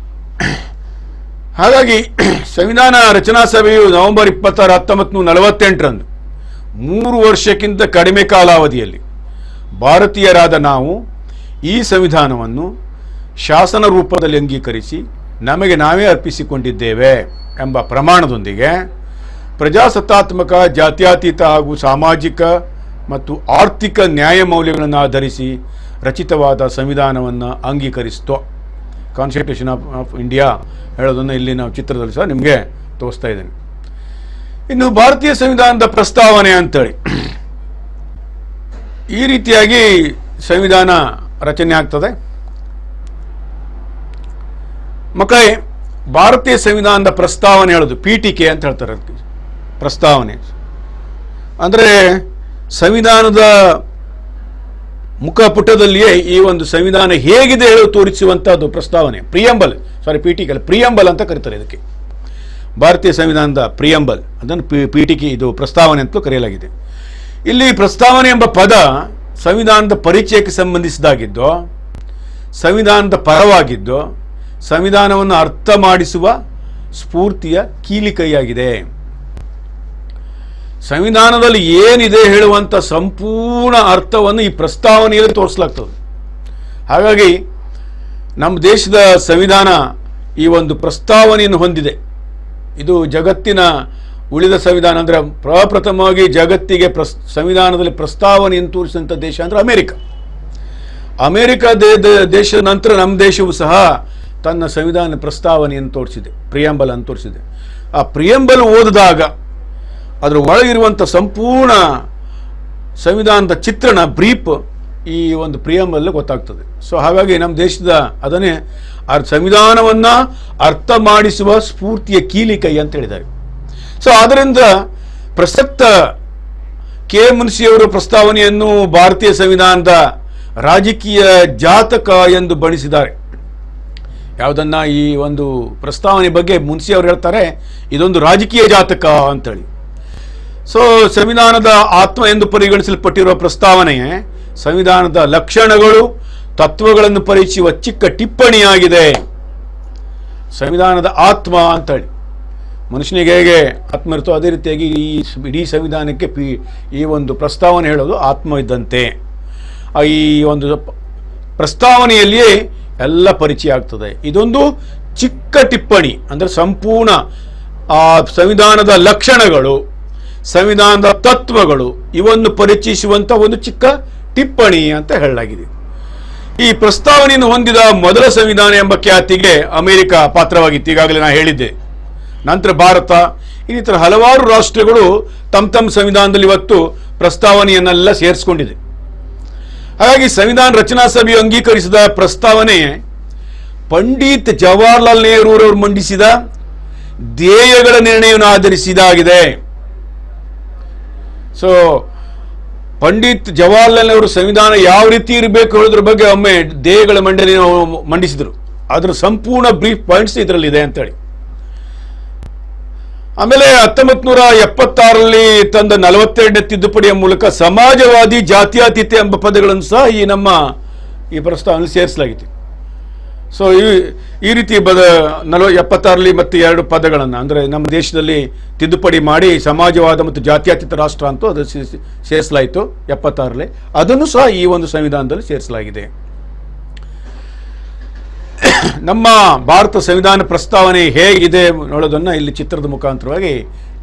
ಹಾಗಾಗಿ ಸಂವಿಧಾನ ರಚನಾ ಸಭೆಯು ನವೆಂಬರ್ 26, 1948 3 ವರ್ಷಕ್ಕಿಂತ ಕಡಿಮೆ ಕಾಲಾವಧಿಯಲ್ಲಿ ಭಾರತೀಯರಾದ ನಾವು ಈ ಸಂವಿಧಾನವನ್ನು ಶಾಸನ ರೂಪದಲ್ಲಿ ಅಂಗೀಕರಿಸಿ ನಮಗೆ ನಾವೇ ಅರ್ಪಿಸಿಕೊಂಡಿದ್ದೇವೆ ಎಂಬ ಪ್ರಮಾಣದೊಂದಿಗೆ ಪ್ರಜಾಸತ್ತಾತ್ಮಕ, ಜಾತ್ಯತೀತ ಹಾಗೂ ಸಾಮಾಜಿಕ ಮತ್ತು ಆರ್ಥಿಕ ನ್ಯಾಯ ಮೌಲ್ಯಗಳನ್ನು ಆಧರಿಸಿ ರಚಿತವಾದ ಸಂವಿಧಾನವನ್ನು ಅಂಗೀಕರಿಸಿತು. ಕಾನ್ಸ್ಟಿಟ್ಯೂಷನ್ ಆಫ್ ಇಂಡಿಯಾ ಹೇಳೋದನ್ನು ಇಲ್ಲಿ ನಾವು ಚಿತ್ರದಲ್ಲಿ ಸಹ ನಿಮಗೆ ತೋರಿಸ್ತಾ ಇದ್ದೇನೆ. ಇನ್ನು ಭಾರತೀಯ ಸಂವಿಧಾನದ ಪ್ರಸ್ತಾವನೆ ಅಂತೇಳಿ ಈ ರೀತಿಯಾಗಿ ಸಂವಿಧಾನ ರಚನೆ ಆಗ್ತದೆ. ಮಕ್ಕಳೇ, ಭಾರತೀಯ ಸಂವಿಧಾನದ ಪ್ರಸ್ತಾವನೆ ಹೇಳೋದು ಪೀಠಿಕೆ ಅಂತ ಹೇಳ್ತಾರೆ. ಅದಕ್ಕೆ ಪ್ರಸ್ತಾವನೆ ಅಂದರೆ ಸಂವಿಧಾನದ ಮುಖಪುಟದಲ್ಲಿಯೇ ಈ ಒಂದು ಸಂವಿಧಾನ ಹೇಗಿದೆ ಹೇಳಿ ತೋರಿಸುವಂಥದ್ದು ಪ್ರಸ್ತಾವನೆ. ಪೀಠಿಕೆ ಪ್ರಿಯಂಬಲ್ ಅಂತ ಕರೀತಾರೆ ಇದಕ್ಕೆ. ಭಾರತೀಯ ಸಂವಿಧಾನದ ಪ್ರಿಯಂಬಲ್, ಅದನ್ನು ಪೀಠಿಕೆ, ಇದು ಪ್ರಸ್ತಾವನೆ ಅಂತಲೂ ಕರೆಯಲಾಗಿದೆ. ಇಲ್ಲಿ ಪ್ರಸ್ತಾವನೆ ಎಂಬ ಪದ ಸಂವಿಧಾನದ ಪರಿಚಯಕ್ಕೆ ಸಂಬಂಧಿಸಿದಾಗಿದ್ದು, ಸಂವಿಧಾನದ ಪರವಾಗಿದ್ದು, ಸಂವಿಧಾನವನ್ನು ಅರ್ಥ ಮಾಡಿಸುವ ಸ್ಫೂರ್ತಿಯ ಕೀಲಿಕೈಯಾಗಿದೆ. ಸಂವಿಧಾನದಲ್ಲಿ ಏನಿದೆ ಹೇಳುವಂಥ ಸಂಪೂರ್ಣ ಅರ್ಥವನ್ನು ಈ ಪ್ರಸ್ತಾವನೆಯಲ್ಲಿ ತೋರಿಸಲಾಗ್ತದೆ. ಹಾಗಾಗಿ ನಮ್ಮ ದೇಶದ ಸಂವಿಧಾನ ಈ ಒಂದು ಪ್ರಸ್ತಾವನೆಯನ್ನು ಹೊಂದಿದೆ. ಇದು ಜಗತ್ತಿನ ಉಳಿದ ಸಂವಿಧಾನ ಅಂದರೆ ಪ್ರಪ್ರಥಮವಾಗಿ ಜಗತ್ತಿಗೆ ಸಂವಿಧಾನದಲ್ಲಿ ಪ್ರಸ್ತಾವನೆಯನ್ನು ತೋರಿಸಿದಂಥ ದೇಶ ಅಂದರೆ ಅಮೇರಿಕ ದೇಶದ ನಂತರ ನಮ್ಮ ದೇಶವು ಸಹ ತನ್ನ ಸಂವಿಧಾನ ಪ್ರಸ್ತಾವನೆಯನ್ನು ತೋರಿಸಿದೆ, ಪ್ರಿಯಂಬಲ್ ಅನ್ನು ತೋರಿಸಿದೆ. ಆ ಪ್ರಿಯಂಬಲ್ ಓದಿದಾಗ ಅದರ ಒಳಗಿರುವಂಥ ಸಂಪೂರ್ಣ ಸಂವಿಧಾನದ ಚಿತ್ರಣ ಬ್ರೀಫ್ ಈ ಒಂದು ಪ್ರಿಯಂಬಲ್ ಗೊತ್ತಾಗ್ತದೆ. ಸೊ ಹಾಗಾಗಿ ನಮ್ಮ ದೇಶದ ಅದನ್ನೇ ಸಂವಿಧಾನವನ್ನು ಅರ್ಥ ಮಾಡಿಸುವ ಸ್ಫೂರ್ತಿಯ ಕೀಲಿಕೈ ಅಂತ ಹೇಳಿದ್ದಾರೆ. ಸೊ ಆದ್ದರಿಂದ ಪ್ರಸಕ್ತ ಕೆ ಮುನ್ಸಿಯವರು ಪ್ರಸ್ತಾವನೆಯನ್ನು ಭಾರತೀಯ ಸಂವಿಧಾನದ ರಾಜಕೀಯ ಜಾತಕ ಎಂದು ಬಣಿಸಿದ್ದಾರೆ. ಯಾವುದನ್ನ ಈ ಒಂದು ಪ್ರಸ್ತಾವನೆ ಬಗ್ಗೆ ಮುನ್ಸಿ ಅವರು ಹೇಳ್ತಾರೆ, ಇದೊಂದು ರಾಜಕೀಯ ಜಾತಕ ಅಂತೇಳಿ. ಸೊ ಸಂವಿಧಾನದ ಆತ್ಮ ಎಂದು ಪರಿಗಣಿಸಲ್ಪಟ್ಟಿರುವ ಪ್ರಸ್ತಾವನೆಯೇ ಸಂವಿಧಾನದ ಲಕ್ಷಣಗಳು ತತ್ವಗಳನ್ನು ಪರಿಚಯಿಸುವ ಚಿಕ್ಕ ಟಿಪ್ಪಣಿಯಾಗಿದೆ. ಸಂವಿಧಾನದ ಆತ್ಮ ಅಂತೇಳಿ ಮನುಷ್ಯನಿಗೆ ಹೇಗೆ ಆತ್ಮ ಇರ್ತೋ ಅದೇ ರೀತಿಯಾಗಿ ಈ ಇಡೀ ಸಂವಿಧಾನಕ್ಕೆ ಈ ಒಂದು ಪ್ರಸ್ತಾವನೆ ಹೇಳೋದು ಆತ್ಮ ಇದ್ದಂತೆ. ಈ ಒಂದು ಪ್ರಸ್ತಾವನೆಯಲ್ಲಿಯೇ ಎಲ್ಲ ಪರಿಚಯ ಆಗ್ತದೆ. ಇದೊಂದು ಚಿಕ್ಕ ಟಿಪ್ಪಣಿ ಅಂದರೆ ಸಂಪೂರ್ಣ ಆ ಸಂವಿಧಾನದ ಲಕ್ಷಣಗಳು, ಸಂವಿಧಾನದ ತತ್ವಗಳು ಇವನ್ನು ಪರಿಚಯಿಸುವಂಥ ಒಂದು ಚಿಕ್ಕ ಟಿಪ್ಪಣಿ ಅಂತ ಹೇಳಲಾಗಿದೆ. ಈ ಪ್ರಸ್ತಾವನೆಯನ್ನು ಹೊಂದಿದ ಮೊದಲ ಸಂವಿಧಾನ ಎಂಬ ಖ್ಯಾತಿಗೆ ಅಮೆರಿಕ ಪಾತ್ರವಾಗಿತ್ತು, ಈಗಾಗಲೇ ನಾನು ಹೇಳಿದ್ದೆ. ನಂತರ ಭಾರತ, ಇನ್ನಿತರ ಹಲವಾರು ರಾಷ್ಟ್ರಗಳು ತಮ್ಮ ಸಂವಿಧಾನದಲ್ಲಿ ಇವತ್ತು ಪ್ರಸ್ತಾವನೆಯನ್ನೆಲ್ಲ ಸೇರಿಸಿಕೊಂಡಿದೆ. ಹಾಗಾಗಿ ಸಂವಿಧಾನ ರಚನಾ ಸಭೆಯು ಅಂಗೀಕರಿಸಿದ ಪ್ರಸ್ತಾವನೆ ಪಂಡಿತ್ ಜವಾಹರ್ಲಾಲ್ ನೆಹರೂರವರು ಮಂಡಿಸಿದ ಧ್ಯೇಯಗಳ ನಿರ್ಣಯವನ್ನು ಆಧರಿಸಿದಾಗಿದೆ. ಸೊ ಪಂಡಿತ್ ಜವಾಹರ್ಲಾಲ್ ನೆಹರು ಸಂವಿಧಾನ ಯಾವ ರೀತಿ ಇರಬೇಕು ಹೇಳೋದ್ರ ಬಗ್ಗೆ ಒಮ್ಮೆ ಧ್ಯೇಯಗಳ ಮಂಡನೆಯನ್ನು ಮಂಡಿಸಿದರು. ಅದರ ಸಂಪೂರ್ಣ ಬ್ರೀಫ್ ಪಾಯಿಂಟ್ಸ್ ಇದರಲ್ಲಿದೆ ಅಂತೇಳಿ. ಆಮೇಲೆ 1976ರಲ್ಲಿ ತಂದ 42ನೇ ತಿದ್ದುಪಡಿಯ ಮೂಲಕ ಸಮಾಜವಾದಿ, ಜಾತ್ಯತೀತ ಎಂಬ ಪದಗಳನ್ನು ಸಹ ಈ ಪ್ರಸ್ತಾವನೆಯಲ್ಲಿ ಸೇರಿಸಲಾಗಿತ್ತು. ಸೊ ಈ ರೀತಿ 76ರಲ್ಲಿ ಮತ್ತೆ 2 ಪದಗಳನ್ನು ಅಂದರೆ ನಮ್ಮ ದೇಶದಲ್ಲಿ ತಿದ್ದುಪಡಿ ಮಾಡಿ ಸಮಾಜವಾದ ಮತ್ತು ಜಾತ್ಯತೀತ ರಾಷ್ಟ್ರ ಅಂತೂ ಅದು ಸೇರಿಸಲಾಯಿತು 76ರಲ್ಲಿ. ಅದನ್ನು ಸಹ ಈ ಒಂದು ಸಂವಿಧಾನದಲ್ಲಿ ಸೇರಿಸಲಾಗಿದೆ. ನಮ್ಮ ಭಾರತ ಸಂವಿಧಾನ ಪ್ರಸ್ತಾವನೆ ಹೇಗಿದೆ ನೋಡೋದನ್ನು ಇಲ್ಲಿ ಚಿತ್ರದ ಮುಖಾಂತರವಾಗಿ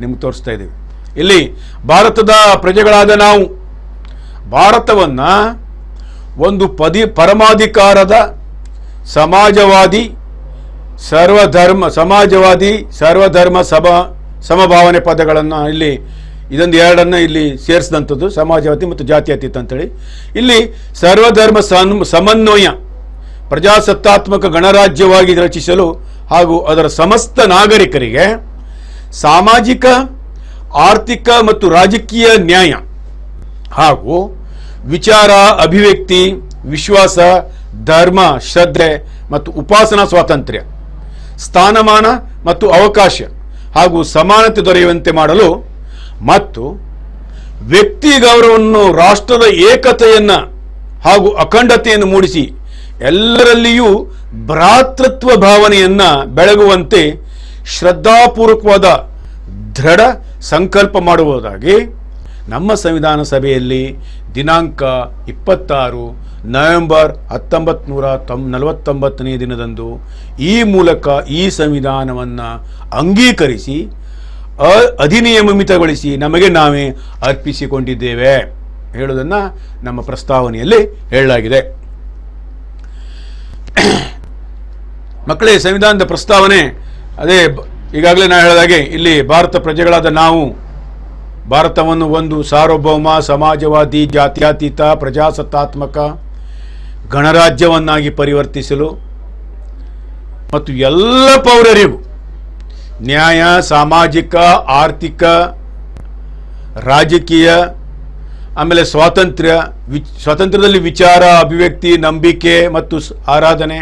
ನಿಮ್ಗೆ ತೋರಿಸ್ತಾ ಇದ್ದೀವಿ. ಇಲ್ಲಿ ಭಾರತದ ಪ್ರಜೆಗಳಾದ ನಾವು ಭಾರತವನ್ನು ಒಂದು ಪರಮಾಧಿಕಾರದ ಸಮಾಜವಾದಿ ಸರ್ವಧರ್ಮ ಸಮಭಾವನೆ ಪದಗಳನ್ನು ಇದೊಂದು 2 ಇಲ್ಲಿ ಸೇರಿಸಿದಂಥದ್ದು, ಸಮಾಜವಾದಿ ಮತ್ತು ಜಾತ್ಯತೀತ ಅಂತೇಳಿ. ಇಲ್ಲಿ ಸರ್ವಧರ್ಮ ಸಮನ್ವಯ ಪ್ರಜಾಸತ್ತಾತ್ಮಕ ಗಣರಾಜ್ಯವಾಗಿ ರಚಿಸಲು ಹಾಗೂ ಅದರ ಸಮಸ್ತ ನಾಗರಿಕರಿಗೆ ಸಾಮಾಜಿಕ, ಆರ್ಥಿಕ ಮತ್ತು ರಾಜಕೀಯ ನ್ಯಾಯ ಹಾಗೂ ವಿಚಾರ, ಅಭಿವ್ಯಕ್ತಿ, ವಿಶ್ವಾಸ, ಧರ್ಮ, ಶ್ರದ್ಧೆ ಮತ್ತು ಉಪಾಸನಾ ಸ್ವಾತಂತ್ರ್ಯ, ಸ್ಥಾನಮಾನ ಮತ್ತು ಅವಕಾಶ ಹಾಗೂ ಸಮಾನತೆ ದೊರೆಯುವಂತೆ ಮಾಡಲು ಮತ್ತು ವ್ಯಕ್ತಿ ಗೌರವವನ್ನು, ರಾಷ್ಟ್ರದ ಏಕತೆಯನ್ನು ಹಾಗೂ ಅಖಂಡತೆಯನ್ನು ಮೂಡಿಸಿ ಎಲ್ಲರಲ್ಲಿಯೂ ಭ್ರಾತೃತ್ವ ಭಾವನೆಯನ್ನ ಬೆಳಗುವಂತೆ ಶ್ರದ್ಧಾಪೂರ್ವಕವಾದ ದೃಢ ಸಂಕಲ್ಪ ಮಾಡುವುದಾಗಿ ನಮ್ಮ ಸಂವಿಧಾನ ಸಭೆಯಲ್ಲಿ ದಿನಾಂಕ 26 ನವೆಂಬರ್ 1949ನೇ ದಿನದಂದು ಈ ಮೂಲಕ ಈ ಸಂವಿಧಾನವನ್ನು ಅಂಗೀಕರಿಸಿ ಅಧಿನಿಯಮಿತಗೊಳಿಸಿ ನಮಗೆ ನಾವೇ ಅರ್ಪಿಸಿಕೊಂಡಿದ್ದೇವೆ ಹೇಳುವುದನ್ನು ನಮ್ಮ ಪ್ರಸ್ತಾವನೆಯಲ್ಲಿ ಹೇಳಲಾಗಿದೆ. ಮಕ್ಕಳೇ, ಸಂವಿಧಾನದ ಪ್ರಸ್ತಾವನೆ ಅದೇ ಈಗಾಗಲೇ ನಾನು ಹೇಳಿದಾಗೆ ಇಲ್ಲಿ ಭಾರತ ಪ್ರಜೆಗಳಾದ ನಾವು ಭಾರತವನ್ನು ಒಂದು ಸಾರ್ವಭೌಮ, ಸಮಾಜವಾದಿ, ಜಾತ್ಯತೀತ, ಪ್ರಜಾಸತ್ತಾತ್ಮಕ ಗಣರಾಜ್ಯವನ್ನಾಗಿ ಪರಿವರ್ತಿಸಲು ಮತ್ತು ಎಲ್ಲ ಪೌರರಿಗೂ ನ್ಯಾಯ, ಸಾಮಾಜಿಕ, ಆರ್ಥಿಕ, ರಾಜಕೀಯ, ಆಮೇಲೆ ಸ್ವಾತಂತ್ರ್ಯದಲ್ಲಿ ವಿಚಾರ, ಅಭಿವ್ಯಕ್ತಿ, ನಂಬಿಕೆ ಮತ್ತು ಆರಾಧನೆ,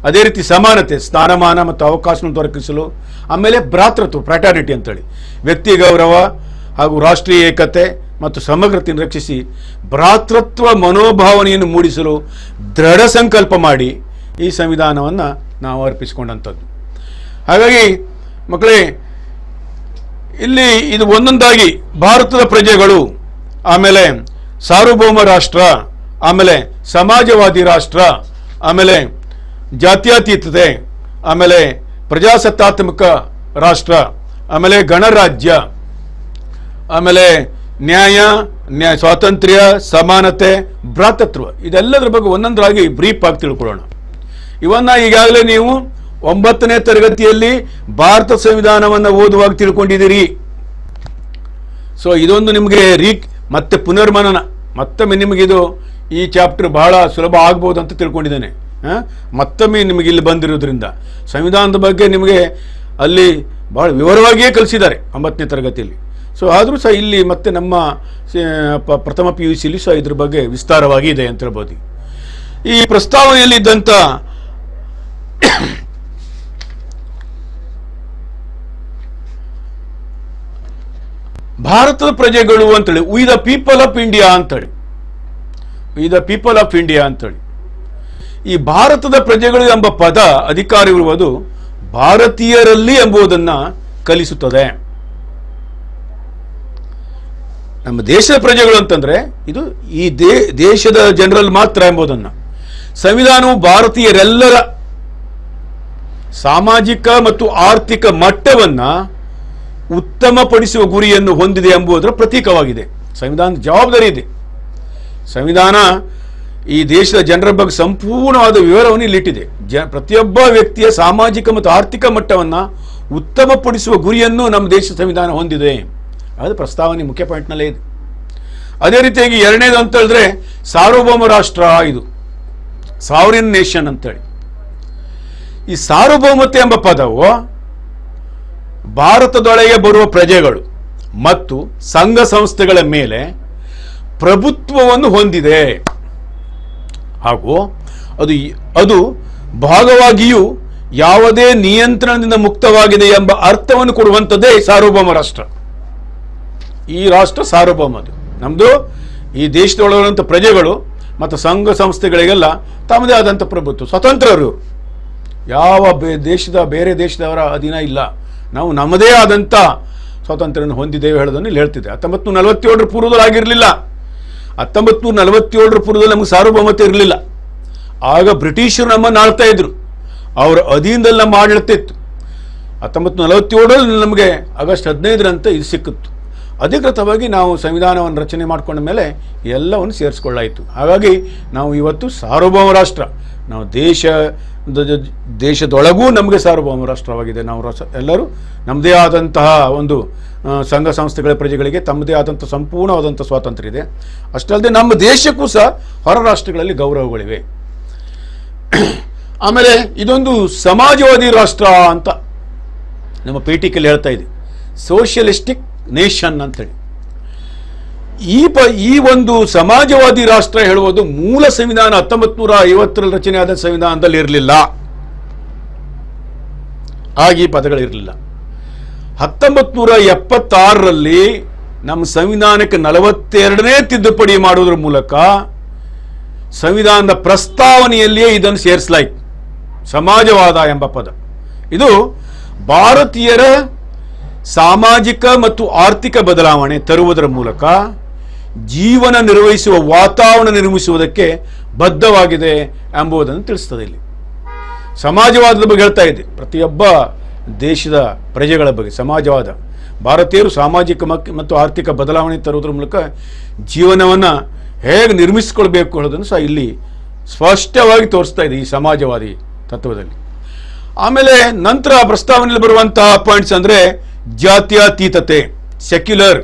ಅದೇ ರೀತಿ ಸಮಾನತೆ, ಸ್ಥಾನಮಾನ ಮತ್ತು ಅವಕಾಶವನ್ನು ದೊರಕಿಸಲು, ಆಮೇಲೆ ಭ್ರಾತೃತ್ವ ಫ್ರಾಟರ್ನಿಟಿ ಅಂತೇಳಿ ವ್ಯಕ್ತಿ ಗೌರವ ಹಾಗೂ ರಾಷ್ಟ್ರೀಯ ಏಕತೆ ಮತ್ತು ಸಮಗ್ರತೆಯನ್ನು ರಕ್ಷಿಸಿ ಭ್ರಾತೃತ್ವ ಮನೋಭಾವನೆಯನ್ನು ಮೂಡಿಸಲು ದೃಢ ಸಂಕಲ್ಪ ಮಾಡಿ ಈ ಸಂವಿಧಾನವನ್ನು ನಾವು ಅರ್ಪಿಸಿಕೊಂಡಂಥದ್ದು. ಹಾಗಾಗಿ ಮಕ್ಕಳೇ, ಇಲ್ಲಿ ಇದು ಒಂದೊಂದಾಗಿ ಭಾರತದ ಪ್ರಜೆಗಳು, ಆಮೇಲೆ ಸಾರ್ವಭೌಮ ರಾಷ್ಟ್ರ, ಆಮೇಲೆ ಸಮಾಜವಾದಿ ರಾಷ್ಟ್ರ, ಆಮೇಲೆ ಜಾತ್ಯತೀತತೆ, ಆಮೇಲೆ ಪ್ರಜಾಸತ್ತಾತ್ಮಕ ರಾಷ್ಟ್ರ, ಆಮೇಲೆ ಗಣರಾಜ್ಯ, ಆಮೇಲೆ ನ್ಯಾಯ, ಸ್ವಾತಂತ್ರ್ಯ, ಸಮಾನತೆ, ಭ್ರಾತೃತ್ವ, ಇದೆಲ್ಲದರ ಬಗ್ಗೆ ಒಂದೊಂದರಾಗಿ ಬ್ರೀಫ್ ಆಗಿ ತಿಳ್ಕೊಳ್ಳೋಣ. ಇವನ್ನ ಈಗಾಗಲೇ ನೀವು 9ನೇ ತರಗತಿಯಲ್ಲಿ ಭಾರತ ಸಂವಿಧಾನವನ್ನು ಓದುವಾಗ ತಿಳ್ಕೊಂಡಿದ್ದೀರಿ. ಸೊ ಇದೊಂದು ನಿಮಗೆ ಮತ್ತೆ ಪುನರ್ಮನನ, ಮತ್ತೊಮ್ಮೆ ನಿಮಗಿದು ಈ ಚಾಪ್ಟರ್ ಬಹಳ ಸುಲಭ ಆಗ್ಬೋದು ಅಂತ ತಿಳ್ಕೊಂಡಿದ್ದೇನೆ. ಮತ್ತೊಮ್ಮೆ ನಿಮಗೆ ಇಲ್ಲಿ ಬಂದಿರೋದ್ರಿಂದ ಸಂವಿಧಾನದ ಬಗ್ಗೆ ನಿಮಗೆ ಅಲ್ಲಿ ಬಹಳ ವಿವರವಾಗಿಯೇ ಕಲಿಸಿದ್ದಾರೆ 9ನೇ ತರಗತಿಯಲ್ಲಿ. ಸೊ ಆದರೂ ಸಹ ಇಲ್ಲಿ ಮತ್ತೆ ನಮ್ಮ ಪ್ರಥಮ PUCಲಿ ಸಹ ಇದ್ರ ಬಗ್ಗೆ ವಿಸ್ತಾರವಾಗಿ ಇದೆ ಅಂತ ಹೇಳ್ಬೋದು. ಈ ಪ್ರಸ್ತಾವನೆಯಲ್ಲಿ ಇದ್ದಂಥ ಭಾರತದ ಪ್ರಜೆಗಳು ಅಂತೇಳಿ we the people of India ಅಂತೇಳಿ, we the people of India ಅಂತೇಳಿ, ಈ ಭಾರತದ ಪ್ರಜೆಗಳು ಎಂಬ ಪದ ಅಧಿಕಾರವಿರುವುದು ಭಾರತೀಯರಲ್ಲಿ ಎಂಬುದನ್ನ ಕಲಿಸುತ್ತದೆ. ನಮ್ಮ ದೇಶದ ಪ್ರಜೆಗಳು ಅಂತಂದ್ರೆ ಇದು ಈ ದೇಶದ ಜನರಲ್ಲಿ ಮಾತ್ರ ಎಂಬುದನ್ನು, ಸಂವಿಧಾನವು ಭಾರತೀಯರೆಲ್ಲರ ಸಾಮಾಜಿಕ ಮತ್ತು ಆರ್ಥಿಕ ಮಟ್ಟವನ್ನ ಉತ್ತಮಪಡಿಸುವ ಗುರಿಯನ್ನು ಹೊಂದಿದೆ ಎಂಬುದರ ಪ್ರತೀಕವಾಗಿದೆ. ಸಂವಿಧಾನದ ಜವಾಬ್ದಾರಿ ಇದೆ. ಸಂವಿಧಾನ ಈ ದೇಶದ ಜನರ ಬಗ್ಗೆ ಸಂಪೂರ್ಣವಾದ ವಿವರವನ್ನು ಇಲ್ಲಿಟ್ಟಿದೆ. ಪ್ರತಿಯೊಬ್ಬ ವ್ಯಕ್ತಿಯ ಸಾಮಾಜಿಕ ಮತ್ತು ಆರ್ಥಿಕ ಮಟ್ಟವನ್ನು ಉತ್ತಮಪಡಿಸುವ ಗುರಿಯನ್ನು ನಮ್ಮ ದೇಶದ ಸಂವಿಧಾನ ಹೊಂದಿದೆ. ಅದು ಪ್ರಸ್ತಾವನೆ ಮುಖ್ಯ ಪಾಯಿಂಟ್ನಲ್ಲೇ ಇದೆ. ಅದೇ ರೀತಿಯಾಗಿ ಎರಡನೇದು ಅಂತ ಹೇಳಿದ್ರೆ ಸಾರ್ವಭೌಮ ರಾಷ್ಟ್ರ, ಇದು ಸಾವರಿನ್ ನೇಷನ್ ಅಂತೇಳಿ. ಈ ಸಾರ್ವಭೌಮತೆ ಎಂಬ ಪದವು ಭಾರತದೊಳಗೆ ಬರುವ ಪ್ರಜೆಗಳು ಮತ್ತು ಸಂಘ ಸಂಸ್ಥೆಗಳ ಮೇಲೆ ಪ್ರಭುತ್ವವನ್ನು ಹೊಂದಿದೆ ಹಾಗೂ ಅದು ಭಾಗವಾಗಿಯೂ ಯಾವುದೇ ನಿಯಂತ್ರಣದಿಂದ ಮುಕ್ತವಾಗಿದೆ ಎಂಬ ಅರ್ಥವನ್ನು ಕೊಡುವಂಥದ್ದೇ ಸಾರ್ವಭೌಮ ರಾಷ್ಟ್ರ. ಈ ರಾಷ್ಟ್ರ ಸಾರ್ವಭೌಮದು. ನಮ್ಮದು ಈ ದೇಶದೊಳಗಿರುವಂಥ ಪ್ರಜೆಗಳು ಮತ್ತು ಸಂಘ ಸಂಸ್ಥೆಗಳಿಗೆಲ್ಲ ತಮ್ಮದೇ ಆದಂಥ ಪ್ರಭುತ್ವ, ಸ್ವತಂತ್ರರು, ಯಾವ ಬೇರೆ ದೇಶದವರ ಅಧೀನ ಇಲ್ಲ. ನಾವು ನಮ್ಮದೇ ಆದಂಥ ಸ್ವಾತಂತ್ರ್ಯವನ್ನು ಹೊಂದಿದ್ದೇವೆ ಹೇಳೋದನ್ನು ಇಲ್ಲಿ ಹೇಳ್ತಿದೆ. 1947 ಪೂರ್ವದಲ್ಲಿ ಆಗಿರಲಿಲ್ಲ. 1947 ಪೂರ್ವದಲ್ಲಿ ನಮಗೆ ಸಾರ್ವಭೌಮತೆ ಇರಲಿಲ್ಲ. ಆಗ ಬ್ರಿಟಿಷರು ನಮ್ಮನ್ನು ಆಳ್ತಾ ಇದ್ರು, ಅವರ ಅಧೀನದಲ್ಲಿ ನಮ್ಮ ಆಡಳಿತ ಇತ್ತು. 1947 ನಮಗೆ ಆಗಸ್ಟ್ 15ರಂತೆ ಇದು ಸಿಕ್ಕಿತ್ತು. ಅಧಿಕೃತವಾಗಿ ನಾವು ಸಂವಿಧಾನವನ್ನು ರಚನೆ ಮಾಡಿಕೊಂಡ ಮೇಲೆ ಎಲ್ಲವನ್ನು ಸೇರಿಸ್ಕೊಳ್ಳಾಯಿತು. ಹಾಗಾಗಿ ನಾವು ಇವತ್ತು ಸಾರ್ವಭೌಮ ರಾಷ್ಟ್ರ. ನಾವು ದೇಶದೊಳಗೂ ನಮಗೆ ಸಾರ್ವಭೌಮ ರಾಷ್ಟ್ರವಾಗಿದೆ. ನಾವು ಎಲ್ಲರೂ ನಮ್ಮದೇ ಆದಂತಹ ಒಂದು ಸಂಘ ಸಂಸ್ಥೆಗಳ ಪ್ರಜೆಗಳಿಗೆ ತಮ್ಮದೇ ಆದಂಥ ಸಂಪೂರ್ಣವಾದಂಥ ಸ್ವಾತಂತ್ರ್ಯ ಇದೆ. ಅಷ್ಟಲ್ಲದೆ ನಮ್ಮ ದೇಶಕ್ಕೂ ಸಹ ಹೊರ ರಾಷ್ಟ್ರಗಳಲ್ಲಿ ಗೌರವಗಳಿವೆ. ಆಮೇಲೆ ಇದೊಂದು ಸಮಾಜವಾದಿ ರಾಷ್ಟ್ರ ಅಂತ ನಮ್ಮ ಪೀಠಿಕೆಯಲ್ಲಿ ಹೇಳ್ತಾ ಇದೆ, ಸೋಷಿಯಲಿಸ್ಟಿಕ್ ನೇಷನ್ ಅಂತೇಳಿ. ಈ ಒಂದು ಸಮಾಜವಾದಿ ರಾಷ್ಟ್ರ ಹೇಳುವುದು ಮೂಲ ಸಂವಿಧಾನ 1950ರಲ್ಲಿ ರಚನೆಯಾದ ಸಂವಿಧಾನದಲ್ಲಿ ಇರಲಿಲ್ಲ. ಆಗ ಈ ಪದಗಳಿರಲಿಲ್ಲ. 1976ರಲ್ಲಿ ನಮ್ಮ ಸಂವಿಧಾನಕ್ಕೆ 42ನೇ ತಿದ್ದುಪಡಿ ಮಾಡುವುದರ ಮೂಲಕ ಸಂವಿಧಾನದ ಪ್ರಸ್ತಾವನೆಯಲ್ಲಿಯೇ ಇದನ್ನು ಸೇರಿಸಲಾಯಿತು, ಸಮಾಜವಾದ ಎಂಬ ಪದ. ಇದು ಭಾರತೀಯರ ಸಾಮಾಜಿಕ ಮತ್ತು ಆರ್ಥಿಕ ಬದಲಾವಣೆ ತರುವುದರ ಮೂಲಕ ಜೀವನ ನಿರ್ವಹಿಸುವ ವಾತಾವರಣ ನಿರ್ಮಿಸುವುದಕ್ಕೆ ಬದ್ಧವಾಗಿದೆ ಎಂಬುದನ್ನು ತಿಳಿಸ್ತದೆ. ಇಲ್ಲಿ ಸಮಾಜವಾದದ ಬಗ್ಗೆ ಹೇಳ್ತಾ ಇದೆ, ಪ್ರತಿಯೊಬ್ಬ ದೇಶದ ಪ್ರಜೆಗಳ ಬಗ್ಗೆ ಸಮಾಜವಾದ. ಭಾರತೀಯರು ಸಾಮಾಜಿಕ ಮತ್ತು ಆರ್ಥಿಕ ಬದಲಾವಣೆ ತರುವುದರ ಮೂಲಕ ಜೀವನವನ್ನು ಹೇಗೆ ನಿರ್ಮಿಸಿಕೊಳ್ಬೇಕು ಅನ್ನೋದನ್ನು ಸಹ ಇಲ್ಲಿ ಸ್ಪಷ್ಟವಾಗಿ ತೋರಿಸ್ತಾ ಇದೆ ಈ ಸಮಾಜವಾದಿ ತತ್ವದಲ್ಲಿ. ಆಮೇಲೆ ನಂತರ ಪ್ರಸ್ತಾವನೆಯಲ್ಲಿ ಬರುವಂತಹ ಪಾಯಿಂಟ್ಸ್ ಅಂದರೆ ಜಾತ್ಯತೀತತೆ, ಸೆಕ್ಯುಲರ್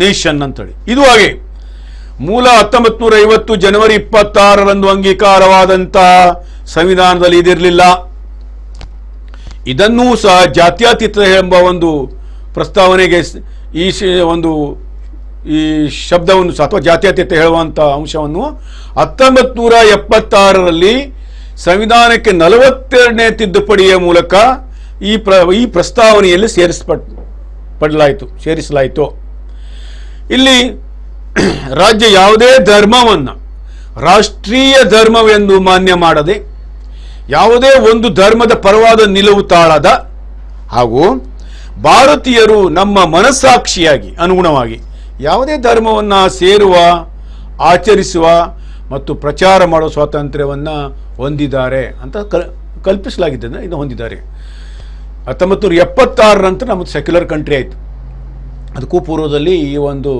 ನೇಷನ್ ಅಂತೇಳಿ. ಇದು ಹಾಗೆ ಮೂಲ 1950 ಜನವರಿ 26ರಂದು ಅಂಗೀಕಾರವಾದಂತಹ ಸಂವಿಧಾನದಲ್ಲಿ ಇದಿರಲಿಲ್ಲ. ಇದನ್ನೂ ಸಹ ಜಾತ್ಯತೀತ ಎಂಬ ಒಂದು ಪ್ರಸ್ತಾವನೆಗೆ ಈ ಶಬ್ದವನ್ನು ಅಥವಾ ಜಾತ್ಯತೀತ ಹೇಳುವಂಥ ಅಂಶವನ್ನು 1976ರಲ್ಲಿ ಸಂವಿಧಾನಕ್ಕೆ 42ನೇ ತಿದ್ದುಪಡಿಯ ಮೂಲಕ ಈ ಪ್ರಸ್ತಾವನೆಯಲ್ಲಿ ಸೇರಿಸಲಾಯಿತು. ಇಲ್ಲಿ ರಾಜ್ಯ ಯಾವುದೇ ಧರ್ಮವನ್ನು ರಾಷ್ಟ್ರೀಯ ಧರ್ಮವೆಂದು ಮಾನ್ಯ ಮಾಡದೆ, ಯಾವುದೇ ಒಂದು ಧರ್ಮದ ಪರವಾದ ನಿಲುವು ತಾಳದ ಹಾಗೂ ಭಾರತೀಯರು ನಮ್ಮ ಮನಸ್ಸಾಕ್ಷಿಯಾಗಿ ಅನುಗುಣವಾಗಿ ಯಾವುದೇ ಧರ್ಮವನ್ನು ಸೇರುವ, ಆಚರಿಸುವ ಮತ್ತು ಪ್ರಚಾರ ಮಾಡುವ ಸ್ವಾತಂತ್ರ್ಯವನ್ನು ಹೊಂದಿದ್ದಾರೆ ಅಂತ ಕಲ್ಪಿಸಲಾಗಿದ್ದನ್ನು ಇದು ಹೊಂದಿದ್ದಾರೆ. 1976 ನಂತರ ನಮ್ಮದು ಸೆಕ್ಯುಲರ್ ಕಂಟ್ರಿ ಆಯಿತು. ಅದಕ್ಕೂ ಪೂರ್ವದಲ್ಲಿ ಈ ಒಂದು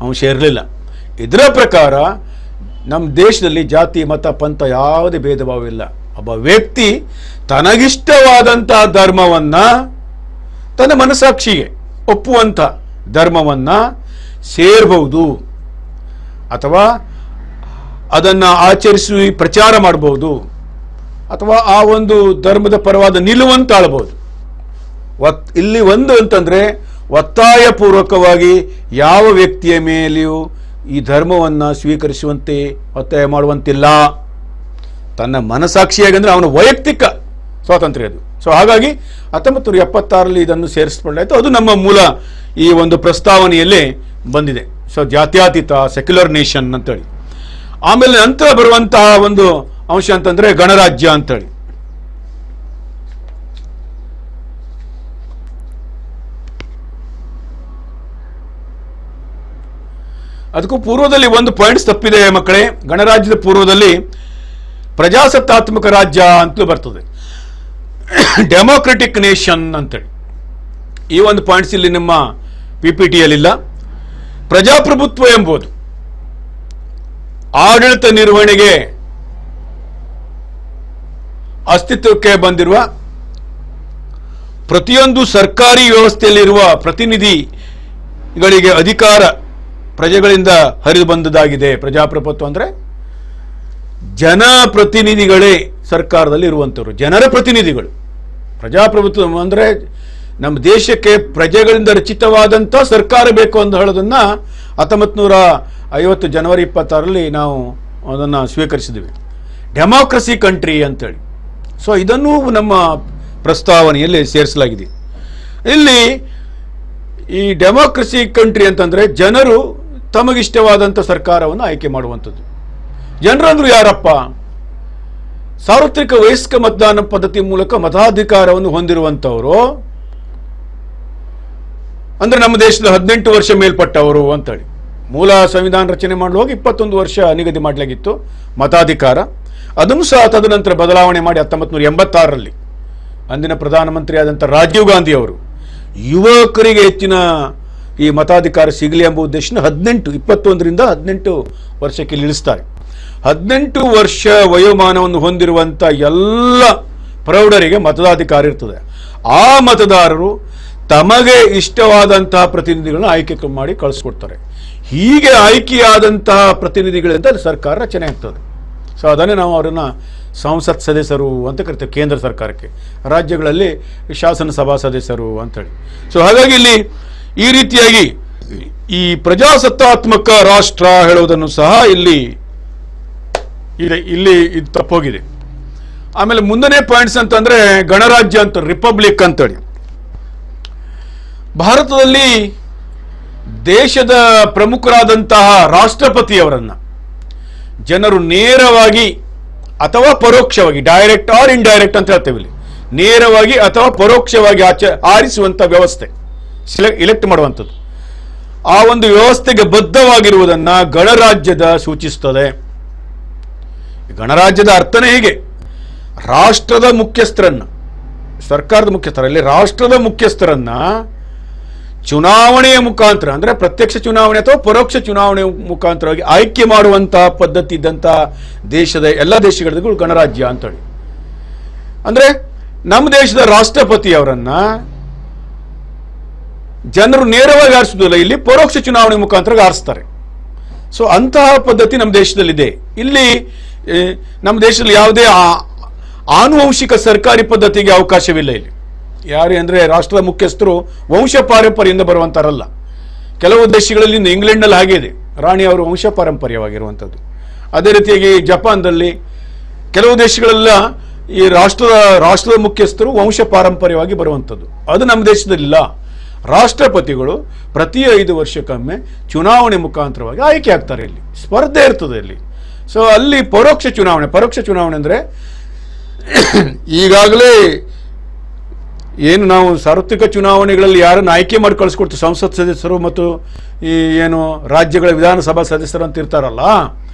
ಅಂಶ ಇರಲಿಲ್ಲ. ಇದರ ಪ್ರಕಾರ ನಮ್ಮ ದೇಶದಲ್ಲಿ ಜಾತಿ ಮತ ಪಂಥ ಯಾವುದೇ ಭೇದ ಭಾವ ಇಲ್ಲ. ಒಬ್ಬ ವ್ಯಕ್ತಿ ತನಗಿಷ್ಟವಾದಂತಹ ಧರ್ಮವನ್ನು, ತನ್ನ ಮನಸ್ಸಾಕ್ಷಿಗೆ ಒಪ್ಪುವಂಥ ಧರ್ಮವನ್ನು ಸೇರಬಹುದು, ಅಥವಾ ಅದನ್ನು ಆಚರಿಸಿ ಪ್ರಚಾರ ಮಾಡಬಹುದು, ಅಥವಾ ಆ ಒಂದು ಧರ್ಮದ ಪರವಾದ ನಿಲುವನ್ನು ತಾಳಬಹುದು. ಇಲ್ಲಿ ಒಂದು ಅಂತಂದರೆ, ಒತ್ತಾಯಪೂರ್ವಕವಾಗಿ ಯಾವ ವ್ಯಕ್ತಿಯ ಮೇಲೆಯೂ ಈ ಧರ್ಮವನ್ನು ಸ್ವೀಕರಿಸುವಂತೆ ಒತ್ತಾಯ ಮಾಡುವಂತಿಲ್ಲ. ತನ್ನ ಮನಸ್ಸಾಕ್ಷಿಯಾಗಿ ಅಂದರೆ ಅವನ ವೈಯಕ್ತಿಕ ಸ್ವಾತಂತ್ರ್ಯ ಅದು. ಸೊ ಹಾಗಾಗಿ 1976 ಇದನ್ನು ಸೇರಿಸಿಕೊಳ್ಳಾಯಿತು. ಅದು ನಮ್ಮ ಮೂಲ ಈ ಒಂದು ಪ್ರಸ್ತಾವನೆಯಲ್ಲಿ ಬಂದಿದೆ. ಸೊ ಜಾತ್ಯತೀತ ಸೆಕ್ಯುಲರ್ ನೇಷನ್ ಅಂತೇಳಿ. ಆಮೇಲೆ ನಂತರ ಬರುವಂತಹ ಒಂದು ಅಂಶ ಅಂತಂದ್ರೆ ಗಣರಾಜ್ಯ ಅಂತೇಳಿ. ಅದಕ್ಕೂ ಪೂರ್ವದಲ್ಲಿ ಒಂದು ಪಾಯಿಂಟ್ಸ್ ತಪ್ಪಿದೆ ಮಕ್ಕಳೇ. ಗಣರಾಜ್ಯದ ಪೂರ್ವದಲ್ಲಿ ಪ್ರಜಾಸತ್ತಾತ್ಮಕ ರಾಜ್ಯ ಅಂತಲೂ ಬರ್ತದೆ, ಡೆಮೋಕ್ರೆಟಿಕ್ ನೇಷನ್ ಅಂತೇಳಿ. ಈ ಒಂದು ಪಾಯಿಂಟ್ಸ್ ಇಲ್ಲಿ ನಿಮ್ಮ PPTಯಲ್ಲಿಲ್ಲ. ಪ್ರಜಾಪ್ರಭುತ್ವ ಎಂಬುದು ಆಡಳಿತ ನಿರ್ವಹಣೆಗೆ ಅಸ್ತಿತ್ವಕ್ಕೆ ಬಂದಿರುವ ಪ್ರತಿಯೊಂದು ಸರ್ಕಾರಿ ವ್ಯವಸ್ಥೆಯಲ್ಲಿರುವ ಪ್ರತಿನಿಧಿಗಳಿಗೆ ಅಧಿಕಾರ ಪ್ರಜೆಗಳಿಂದ ಹರಿದು ಬಂದದಾಗಿದೆ. ಪ್ರಜಾಪ್ರಭುತ್ವ ಅಂದರೆ ಜನಪ್ರತಿನಿಧಿಗಳೇ ಸರ್ಕಾರದಲ್ಲಿ ಇರುವಂಥವ್ರು, ಜನರ ಪ್ರತಿನಿಧಿಗಳು. ಪ್ರಜಾಪ್ರಭುತ್ವ ಅಂದರೆ ನಮ್ಮ ದೇಶಕ್ಕೆ ಪ್ರಜೆಗಳಿಂದ ರಚಿತವಾದಂಥ ಸರ್ಕಾರ ಬೇಕು ಅಂತ ಹೇಳೋದನ್ನು 1950 ಜನವರಿ 26 ನಾವು ಅದನ್ನು ಸ್ವೀಕರಿಸಿದ್ವಿ, ಡೆಮಾಕ್ರಸಿ ಕಂಟ್ರಿ ಅಂತೇಳಿ. ಸೊ ಇದನ್ನು ನಮ್ಮ ಪ್ರಸ್ತಾವನೆಯಲ್ಲಿ ಸೇರಿಸಲಾಗಿದೆ. ಇಲ್ಲಿ ಈ ಡೆಮಾಕ್ರಸಿ ಕಂಟ್ರಿ ಅಂತಂದರೆ ಜನರು ತಮಗಿಷ್ಟವಾದಂಥ ಸರ್ಕಾರವನ್ನು ಆಯ್ಕೆ ಮಾಡುವಂಥದ್ದು. ಜನರಂದ್ರು ಯಾರಪ್ಪ? ಸಾರ್ವತ್ರಿಕ ವಯಸ್ಕ ಮತದಾನ ಪದ್ಧತಿ ಮೂಲಕ ಮತಾಧಿಕಾರವನ್ನು ಹೊಂದಿರುವಂಥವರು, ಅಂದರೆ ನಮ್ಮ ದೇಶದ 18 ವರ್ಷ ಮೇಲ್ಪಟ್ಟವರು ಅಂತೇಳಿ. ಮೂಲ ಸಂವಿಧಾನ ರಚನೆ ಮಾಡುವಾಗ 21 ವರ್ಷ ನಿಗದಿ ಮಾಡಲಾಗಿತ್ತು ಮತಾಧಿಕಾರ. ಅದನ್ನು ಸಹ ತದನಂತರ ಬದಲಾವಣೆ ಮಾಡಿ 1986 ಅಂದಿನ ಪ್ರಧಾನಮಂತ್ರಿ ಆದಂಥ ರಾಜೀವ್ ಗಾಂಧಿ ಅವರು ಯುವಕರಿಗೆ ಹೆಚ್ಚಿನ ಈ ಮತಾಧಿಕಾರ ಸಿಗಲಿ ಎಂಬ ಉದ್ದೇಶನ 21ರಿಂದ 18 ವರ್ಷಕ್ಕೆ ಇಳಿಸ್ತಾರೆ. 18 ವರ್ಷ ವಯೋಮಾನವನ್ನು ಹೊಂದಿರುವಂಥ ಎಲ್ಲ ಪ್ರೌಢರಿಗೆ ಮತದಾಧಿಕಾರ ಇರ್ತದೆ. ಆ ಮತದಾರರು ತಮಗೆ ಇಷ್ಟವಾದಂತಹ ಪ್ರತಿನಿಧಿಗಳನ್ನು ಆಯ್ಕೆ ಮಾಡಿ ಕಳಿಸ್ಕೊಡ್ತಾರೆ. ಹೀಗೆ ಆಯ್ಕೆಯಾದಂತಹ ಪ್ರತಿನಿಧಿಗಳಿಂದ ಸರ್ಕಾರ ರಚನೆ ಆಗ್ತದೆ. ಸೊ ಅದನ್ನೇ ನಾವು ಅವರನ್ನು ಸಂಸತ್ ಸದಸ್ಯರು ಅಂತ ಕರಿತೇವೆ ಕೇಂದ್ರ ಸರ್ಕಾರಕ್ಕೆ, ರಾಜ್ಯಗಳಲ್ಲಿ ಶಾಸನ ಸಭಾ ಸದಸ್ಯರು ಅಂತೇಳಿ. ಸೊ ಹಾಗಾಗಿ ಇಲ್ಲಿ ಈ ರೀತಿಯಾಗಿ ಈ ಪ್ರಜಾಸತ್ತಾತ್ಮಕ ರಾಷ್ಟ್ರ ಹೇಳುವುದನ್ನು ಸಹ ಇಲ್ಲಿ ಇದು ತಪ್ಪೋಗಿದೆ. ಆಮೇಲೆ ಮುಂದನೇ ಪಾಯಿಂಟ್ಸ್ ಅಂತಂದ್ರೆ ಗಣರಾಜ್ಯ ಅಂತ, ರಿಪಬ್ಲಿಕ್ ಅಂತೇಳಿ. ಭಾರತದಲ್ಲಿ ದೇಶದ ಪ್ರಮುಖರಾದಂತಹ ರಾಷ್ಟ್ರಪತಿಯವರನ್ನು ಜನರು ನೇರವಾಗಿ ಅಥವಾ ಪರೋಕ್ಷವಾಗಿ, ಡೈರೆಕ್ಟ್ ಆರ್ ಇಂಡೈರೆಕ್ಟ್ ಅಂತ ಹೇಳ್ತೇವೆ ಇಲ್ಲಿ, ನೇರವಾಗಿ ಅಥವಾ ಪರೋಕ್ಷವಾಗಿ ಆರಿಸುವಂಥ ವ್ಯವಸ್ಥೆ, ಇಲೆಕ್ಟ್ ಮಾಡುವಂಥದ್ದು. ಆ ಒಂದು ವ್ಯವಸ್ಥೆಗೆ ಬದ್ಧವಾಗಿರುವುದನ್ನು ಗಣರಾಜ್ಯದ ಸೂಚಿಸುತ್ತದೆ. ಗಣರಾಜ್ಯದ ಅರ್ಥನೇ ಹೀಗೆ: ರಾಷ್ಟ್ರದ ಮುಖ್ಯಸ್ಥರನ್ನ, ಸರ್ಕಾರದ ಮುಖ್ಯಸ್ಥರಲ್ಲಿ ರಾಷ್ಟ್ರದ ಮುಖ್ಯಸ್ಥರನ್ನ ಚುನಾವಣೆಯ ಮುಖಾಂತರ, ಅಂದರೆ ಪ್ರತ್ಯಕ್ಷ ಚುನಾವಣೆ ಅಥವಾ ಪರೋಕ್ಷ ಚುನಾವಣೆ ಮುಖಾಂತರವಾಗಿ ಆಯ್ಕೆ ಮಾಡುವಂತಹ ಪದ್ಧತಿ ಇದ್ದಂಥ ದೇಶದ ಎಲ್ಲ ದೇಶಗಳಿಗೂ ಗಣರಾಜ್ಯ ಅಂತೇಳಿ. ಅಂದರೆ ನಮ್ಮ ದೇಶದ ರಾಷ್ಟ್ರಪತಿಯವರನ್ನ ಜನರು ನೇರವಾಗಿ ಆರಿಸುವುದಿಲ್ಲ, ಇಲ್ಲಿ ಪರೋಕ್ಷ ಚುನಾವಣೆ ಮುಖಾಂತರ ಆರಿಸ್ತಾರೆ. ಸೊ ಅಂತಹ ಪದ್ಧತಿ ನಮ್ಮ ದೇಶದಲ್ಲಿದೆ. ಇಲ್ಲಿ ನಮ್ಮ ದೇಶದಲ್ಲಿ ಯಾವುದೇ ಆನುವಂಶಿಕ ಸರ್ಕಾರಿ ಪದ್ಧತಿಗೆ ಅವಕಾಶವಿಲ್ಲ. ಇಲ್ಲಿ ಯಾರು ಅಂದರೆ ರಾಷ್ಟ್ರದ ಮುಖ್ಯಸ್ಥರು ವಂಶ ಪಾರಂಪರ್ಯದಿಂದ ಬರುವಂತಾರಲ್ಲ. ಕೆಲವು ದೇಶಗಳಲ್ಲಿ, ಇಂಗ್ಲೆಂಡ್ನಲ್ಲಿ ಹಾಗೆ ಇದೆ, ರಾಣಿ ಅವರು ವಂಶ ಪಾರಂಪರ್ಯವಾಗಿರುವಂಥದ್ದು. ಅದೇ ರೀತಿಯಾಗಿ ಜಪಾನ್ದಲ್ಲಿ, ಕೆಲವು ದೇಶಗಳೆಲ್ಲ ಈ ರಾಷ್ಟ್ರದ ಮುಖ್ಯಸ್ಥರು ವಂಶ ಪಾರಂಪರ್ಯವಾಗಿ ಬರುವಂಥದ್ದು. ಅದು ನಮ್ಮ ದೇಶದಲ್ಲಿಲ್ಲ. ರಾಷ್ಟ್ರಪತಿಗಳು ಪ್ರತಿ 5 ವರ್ಷಕ್ಕೊಮ್ಮೆ ಚುನಾವಣೆ ಮುಖಾಂತರವಾಗಿ ಆಯ್ಕೆ ಆಗ್ತಾರೆ. ಇಲ್ಲಿ ಸ್ಪರ್ಧೆ ಇರ್ತದೆ ಇಲ್ಲಿ. ಸೊ ಅಲ್ಲಿ ಪರೋಕ್ಷ ಚುನಾವಣೆ ಅಂದರೆ ಈಗಾಗಲೇ ಏನು ನಾವು ಸಾರ್ವತ್ರಿಕ ಚುನಾವಣೆಗಳಲ್ಲಿ ಯಾರನ್ನು ಆಯ್ಕೆ ಮಾಡಿ ಕಳಿಸ್ಕೊಡ್ತೀವಿ, ಸಂಸತ್ ಸದಸ್ಯರು ಮತ್ತು ಈ ಏನು ರಾಜ್ಯಗಳ ವಿಧಾನಸಭಾ ಸದಸ್ಯರು ಅಂತ ಇರ್ತಾರಲ್ಲ,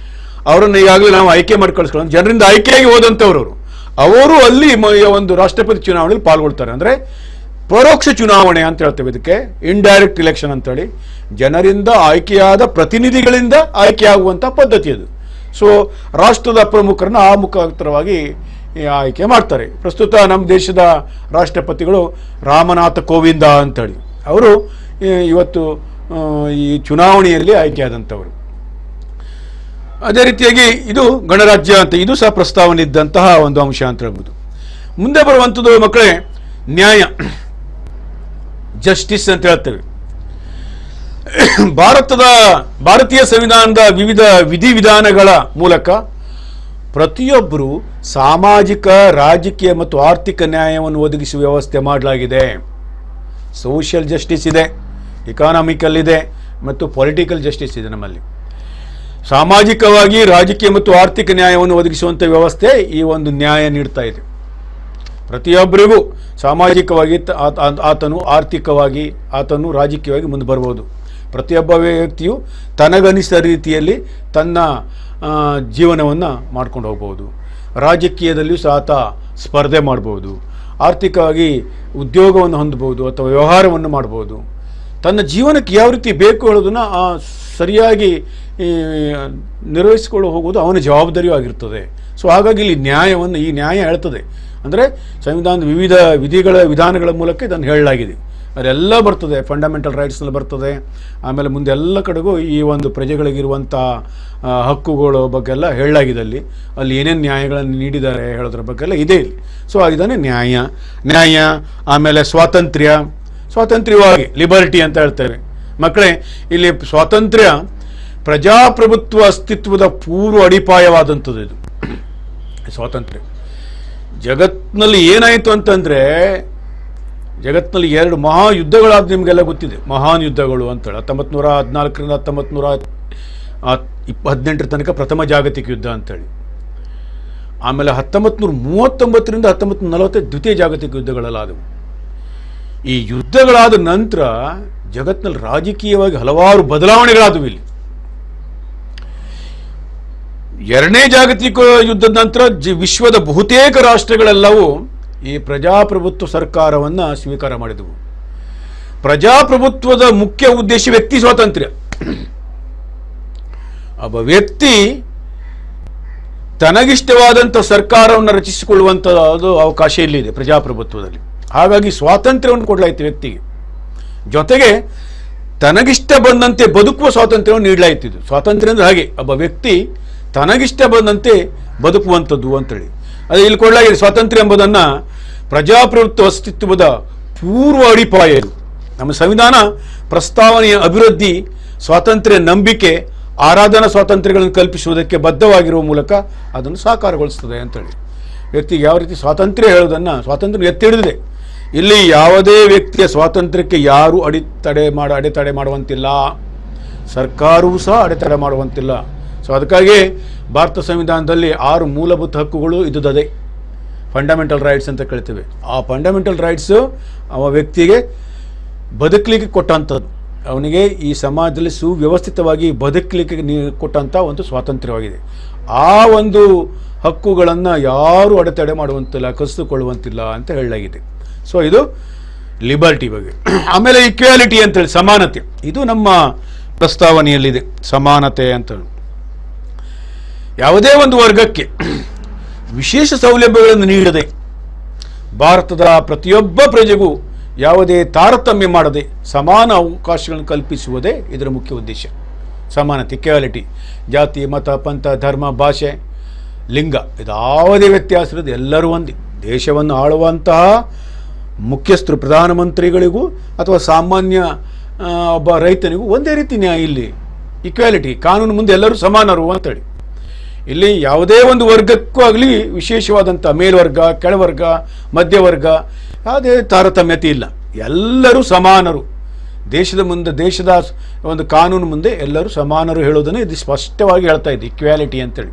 ಅವರನ್ನು ಈಗಾಗಲೇ ನಾವು ಆಯ್ಕೆ ಮಾಡಿ ಕಳಿಸ್ಕೊಳ್ಳೋದು, ಜನರಿಂದ ಆಯ್ಕೆಯಾಗಿ ಹೋದಂಥವ್ರು. ಅವರು ಅಲ್ಲಿ ಒಂದು ರಾಷ್ಟ್ರಪತಿ ಚುನಾವಣೆಯಲ್ಲಿ ಪಾಲ್ಗೊಳ್ತಾರೆ. ಅಂದರೆ ಪರೋಕ್ಷ ಚುನಾವಣೆ ಅಂತ ಹೇಳ್ತೇವೆ ಇದಕ್ಕೆ, ಇಂಡೈರೆಕ್ಟ್ ಇಲೆಕ್ಷನ್ ಅಂತೇಳಿ. ಜನರಿಂದ ಆಯ್ಕೆಯಾದ ಪ್ರತಿನಿಧಿಗಳಿಂದ ಆಯ್ಕೆಯಾಗುವಂಥ ಪದ್ಧತಿ ಅದು. ಸೊ ರಾಷ್ಟ್ರದ ಪ್ರಮುಖರನ್ನು ಆ ಮುಖಾಂತರವಾಗಿ ಆಯ್ಕೆ ಮಾಡ್ತಾರೆ. ಪ್ರಸ್ತುತ ನಮ್ಮ ದೇಶದ ರಾಷ್ಟ್ರಪತಿಗಳು ರಾಮನಾಥ ಕೋವಿಂದ ಅಂತೇಳಿ, ಅವರು ಇವತ್ತು ಈ ಚುನಾವಣೆಯಲ್ಲಿ ಆಯ್ಕೆಯಾದಂಥವರು. ಅದೇ ರೀತಿಯಾಗಿ ಇದು ಗಣರಾಜ್ಯ ಅಂತ, ಇದು ಸಹ ಪ್ರಸ್ತಾವನೆ ಇದ್ದಂತಹ ಒಂದು ಅಂಶ ಅಂತ ಹೇಳ್ಬೋದು. ಮುಂದೆ ಬರುವಂಥದ್ದು ಮಕ್ಕಳೇ ನ್ಯಾಯ, ಜಸ್ಟಿಸ್ ಅಂತ ಹೇಳ್ತೇವೆ. ಭಾರತೀಯ ಸಂವಿಧಾನದ ವಿವಿಧ ವಿಧಿವಿಧಾನಗಳ ಮೂಲಕ ಪ್ರತಿಯೊಬ್ಬರು ಸಾಮಾಜಿಕ, ರಾಜಕೀಯ ಮತ್ತು ಆರ್ಥಿಕ ನ್ಯಾಯವನ್ನು ಒದಗಿಸುವ ವ್ಯವಸ್ಥೆ ಮಾಡಲಾಗಿದೆ. ಸೋಷಿಯಲ್ ಜಸ್ಟಿಸ್ ಇದೆ, ಇಕಾನಾಮಿಕಲ್ ಇದೆ ಮತ್ತು ಪೊಲಿಟಿಕಲ್ ಜಸ್ಟಿಸ್ ಇದೆ. ನಮ್ಮಲ್ಲಿ ಸಾಮಾಜಿಕವಾಗಿ, ರಾಜಕೀಯ ಮತ್ತು ಆರ್ಥಿಕ ನ್ಯಾಯವನ್ನು ಒದಗಿಸುವಂಥ ವ್ಯವಸ್ಥೆ ಈ ಒಂದು ನ್ಯಾಯ ನೀಡ್ತಾ ಇದೆ. ಪ್ರತಿಯೊಬ್ಬರಿಗೂ ಸಾಮಾಜಿಕವಾಗಿ ಆತನು, ಆರ್ಥಿಕವಾಗಿ ಆತನು, ರಾಜಕೀಯವಾಗಿ ಮುಂದೆ ಬರ್ಬೋದು. ಪ್ರತಿಯೊಬ್ಬ ವ್ಯಕ್ತಿಯು ತನಗನಿಸಿದ ರೀತಿಯಲ್ಲಿ ತನ್ನ ಜೀವನವನ್ನು ಮಾಡ್ಕೊಂಡು ಹೋಗ್ಬೋದು. ರಾಜಕೀಯದಲ್ಲಿಯೂ ಸಹ ಆತ ಸ್ಪರ್ಧೆ ಮಾಡ್ಬೋದು. ಆರ್ಥಿಕವಾಗಿ ಉದ್ಯೋಗವನ್ನು ಹೊಂದಬಹುದು ಅಥವಾ ವ್ಯವಹಾರವನ್ನು ಮಾಡ್ಬೋದು. ತನ್ನ ಜೀವನಕ್ಕೆ ಯಾವ ರೀತಿ ಬೇಕು ಹೇಳೋದನ್ನು ಸರಿಯಾಗಿ ನಿರ್ವಹಿಸಿಕೊಂಡು ಹೋಗೋದು ಅವನ ಜವಾಬ್ದಾರಿಯೂ ಆಗಿರ್ತದೆ. ಸೊ ಹಾಗಾಗಿ ಇಲ್ಲಿ ಈ ನ್ಯಾಯ ಹೇಳ್ತದೆ. ಅಂದರೆ ಸಂವಿಧಾನದ ವಿವಿಧ ವಿಧಾನಗಳ ಮೂಲಕ ಇದನ್ನು ಹೇಳಲಾಗಿದೆ. ಅದೆಲ್ಲ ಬರ್ತದೆ, ಫಂಡಮೆಂಟಲ್ ರೈಟ್ಸ್ನಲ್ಲಿ ಬರ್ತದೆ. ಆಮೇಲೆ ಮುಂದೆ ಎಲ್ಲ ಕಡೆಗೂ ಈ ಒಂದು ಪ್ರಜೆಗಳಿಗಿರುವಂಥ ಹಕ್ಕುಗಳ ಬಗ್ಗೆಲ್ಲ ಹೇಳಲಾಗಿದೆ. ಅಲ್ಲಿ ಏನೇನು ನ್ಯಾಯಗಳನ್ನು ನೀಡಿದ್ದಾರೆ ಹೇಳೋದ್ರ ಬಗ್ಗೆಲ್ಲ ಇದೆ ಇಲ್ಲಿ. ಸೊ ಇದನ್ನೇ ನ್ಯಾಯ. ಆಮೇಲೆ ಸ್ವಾತಂತ್ರ್ಯವಾಗಿ ಲಿಬರ್ಟಿ ಅಂತ ಹೇಳ್ತೇವೆ. ಮಕ್ಕಳೇ, ಇಲ್ಲಿ ಸ್ವಾತಂತ್ರ್ಯ ಪ್ರಜಾಪ್ರಭುತ್ವ ಅಸ್ತಿತ್ವದ ಪೂರ್ವ ಅಡಿಪಾಯವಾದಂಥದ್ದು. ಇದು ಸ್ವಾತಂತ್ರ್ಯ ಜಗತ್ತಿನಲ್ಲಿ ಏನಾಯಿತು ಅಂತಂದರೆ, ಜಗತ್ತಿನಲ್ಲಿ 2 ಮಹಾಯುದ್ಧಗಳಾದ ನಿಮಗೆಲ್ಲ ಗೊತ್ತಿದೆ, ಮಹಾನ್ ಯುದ್ಧಗಳು ಅಂತೇಳಿ. 1914ರಿಂದ 1918 ತನಕ ಪ್ರಥಮ ಜಾಗತಿಕ ಯುದ್ಧ ಅಂತೇಳಿ. ಆಮೇಲೆ 1939ರಿಂದ 1940 ದ್ವಿತೀಯ ಜಾಗತಿಕ ಯುದ್ಧಗಳಲ್ಲಾದವು. ಈ ಯುದ್ಧಗಳಾದ ನಂತರ ಜಗತ್ತಿನಲ್ಲಿ ರಾಜಕೀಯವಾಗಿ ಹಲವಾರು ಬದಲಾವಣೆಗಳಾದವು. ಇಲ್ಲಿ 2ನೇ ಜಾಗತಿಕ ಯುದ್ಧದ ನಂತರ ವಿಶ್ವದ ಬಹುತೇಕ ರಾಷ್ಟ್ರಗಳೆಲ್ಲವೂ ಈ ಪ್ರಜಾಪ್ರಭುತ್ವ ಸರ್ಕಾರವನ್ನು ಸ್ವೀಕಾರ ಮಾಡಿದವು. ಪ್ರಜಾಪ್ರಭುತ್ವದ ಮುಖ್ಯ ಉದ್ದೇಶ ವ್ಯಕ್ತಿ ಸ್ವಾತಂತ್ರ್ಯ. ಒಬ್ಬ ವ್ಯಕ್ತಿ ತನಗಿಷ್ಟವಾದಂಥ ಸರ್ಕಾರವನ್ನು ರಚಿಸಿಕೊಳ್ಳುವಂಥದ್ದು ಅವಕಾಶ ಇಲ್ಲಿದೆ ಪ್ರಜಾಪ್ರಭುತ್ವದಲ್ಲಿ. ಹಾಗಾಗಿ ಸ್ವಾತಂತ್ರ್ಯವನ್ನು ಕೊಡಲಾಯಿತು ವ್ಯಕ್ತಿಗೆ. ಜೊತೆಗೆ ತನಗಿಷ್ಟ ಬಂದಂತೆ ಬದುಕುವ ಸ್ವಾತಂತ್ರ್ಯವನ್ನು ನೀಡಲಾಯಿತು. ಸ್ವಾತಂತ್ರ್ಯ ಅಂದರೆ ಹಾಗೆ, ಒಬ್ಬ ವ್ಯಕ್ತಿ ತನಗಿಷ್ಟ ಬಂದಂತೆ ಬದುಕುವಂಥದ್ದು ಅಂತೇಳಿ. ಅದೇ ಇಲ್ಲಿ ಕೊಡಲಾಗಿದೆ. ಸ್ವಾತಂತ್ರ್ಯ ಎಂಬುದನ್ನು ಪ್ರಜಾಪ್ರಭುತ್ವ ಅಸ್ತಿತ್ವದ ಪೂರ್ವ ಅಡಿಪಾಯ. ಇದು ನಮ್ಮ ಸಂವಿಧಾನ ಪ್ರಸ್ತಾವನೆಯ ಅಭಿವೃದ್ಧಿ ಸ್ವಾತಂತ್ರ್ಯ, ನಂಬಿಕೆ, ಆರಾಧನಾ ಸ್ವಾತಂತ್ರ್ಯಗಳನ್ನು ಕಲ್ಪಿಸುವುದಕ್ಕೆ ಬದ್ಧವಾಗಿರುವ ಮೂಲಕ ಅದನ್ನು ಸಾಕಾರಗೊಳಿಸ್ತದೆ ಅಂತೇಳಿ. ವ್ಯಕ್ತಿಗೆ ಯಾವ ರೀತಿ ಸ್ವಾತಂತ್ರ್ಯ ಹೇಳೋದನ್ನು ಸ್ವಾತಂತ್ರ್ಯ ಎತ್ತಿ ಹಿಡಿದಿದೆ. ಇಲ್ಲಿ ಯಾವುದೇ ವ್ಯಕ್ತಿಯ ಸ್ವಾತಂತ್ರ್ಯಕ್ಕೆ ಯಾರೂ ಅಡೆತಡೆ ಮಾಡುವಂತಿಲ್ಲ. ಸರ್ಕಾರವೂ ಸಹ ಅಡೆತಡೆ ಮಾಡುವಂತಿಲ್ಲ. ಸೊ ಅದಕ್ಕಾಗಿ ಭಾರತ ಸಂವಿಧಾನದಲ್ಲಿ 6 ಮೂಲಭೂತ ಹಕ್ಕುಗಳು ಇದ್ದುತ್ತದೆ, ಫಂಡಮೆಂಟಲ್ ರೈಟ್ಸ್ ಅಂತ ಕರಿತೀವಿ. ಆ ಫಂಡಮೆಂಟಲ್ ರೈಟ್ಸು ಅವ ವ್ಯಕ್ತಿಗೆ ಬದುಕಲಿಕ್ಕೆ ಕೊಟ್ಟಂಥದ್ದು, ಅವನಿಗೆ ಈ ಸಮಾಜದಲ್ಲಿ ಸುವ್ಯವಸ್ಥಿತವಾಗಿ ಬದುಕಲಿಕ್ಕೆ ಕೊಟ್ಟಂಥ ಒಂದು ಸ್ವಾತಂತ್ರ್ಯವಾಗಿದೆ. ಆ ಒಂದು ಹಕ್ಕುಗಳನ್ನು ಯಾರೂ ಅಡೆತಡೆ ಮಾಡುವಂತಿಲ್ಲ, ಕಸಿದುಕೊಳ್ಳುವಂತಿಲ್ಲ ಅಂತ ಹೇಳಲಾಗಿದೆ. ಸೊ ಇದು ಲಿಬರ್ಟಿ ಬಗ್ಗೆ. ಆಮೇಲೆ ಈಕ್ವಾಲಿಟಿ ಅಂತೇಳಿ, ಸಮಾನತೆ. ಇದು ನಮ್ಮ ಪ್ರಸ್ತಾವನೆಯಲ್ಲಿದೆ, ಸಮಾನತೆ ಅಂತೇಳಿ. ಯಾವುದೇ ಒಂದು ವರ್ಗಕ್ಕೆ ವಿಶೇಷ ಸೌಲಭ್ಯಗಳನ್ನು ನೀಡದೆ ಭಾರತದ ಪ್ರತಿಯೊಬ್ಬ ಪ್ರಜೆಗೂ ಯಾವುದೇ ತಾರತಮ್ಯ ಮಾಡದೆ ಸಮಾನ ಅವಕಾಶಗಳನ್ನು ಕಲ್ಪಿಸುವುದೇ ಇದರ ಮುಖ್ಯ ಉದ್ದೇಶ. ಸಮಾನತೆ, ಈಕ್ವಾಲಿಟಿ. ಜಾತಿ, ಮತ, ಪಂಥ, ಧರ್ಮ, ಭಾಷೆ, ಲಿಂಗ ಇದಾವುದೇ ವ್ಯತ್ಯಾಸ ಇರೋದು, ಎಲ್ಲರೂ ಒಂದೇ. ದೇಶವನ್ನು ಆಳುವಂತಹ ಮುಖ್ಯಸ್ಥರು, ಪ್ರಧಾನಮಂತ್ರಿಗಳಿಗೂ ಅಥವಾ ಸಾಮಾನ್ಯ ಒಬ್ಬ ರೈತನಿಗೂ ಒಂದೇ ರೀತಿ ನ್ಯಾಯ. ಇಲ್ಲಿ ಈಕ್ವಾಲಿಟಿ, ಕಾನೂನು ಮುಂದೆ ಎಲ್ಲರೂ ಸಮಾನರು ಅಂತೇಳಿ. ಇಲ್ಲಿ ಯಾವುದೇ ಒಂದು ವರ್ಗಕ್ಕೂ ಆಗಲಿ ವಿಶೇಷವಾದಂಥ ಮೇಲ್ವರ್ಗ, ಕೆಳವರ್ಗ, ಮಧ್ಯವರ್ಗ ಯಾವುದೇ ತಾರತಮ್ಯತೆ ಇಲ್ಲ. ಎಲ್ಲರೂ ಸಮಾನರು. ದೇಶದ ಒಂದು ಕಾನೂನು ಮುಂದೆ ಎಲ್ಲರೂ ಸಮಾನರು ಹೇಳೋದನ್ನು ಇದು ಸ್ಪಷ್ಟವಾಗಿ ಹೇಳ್ತಾ ಇದೆ, ಈಕ್ವಾಲಿಟಿ ಅಂತೇಳಿ.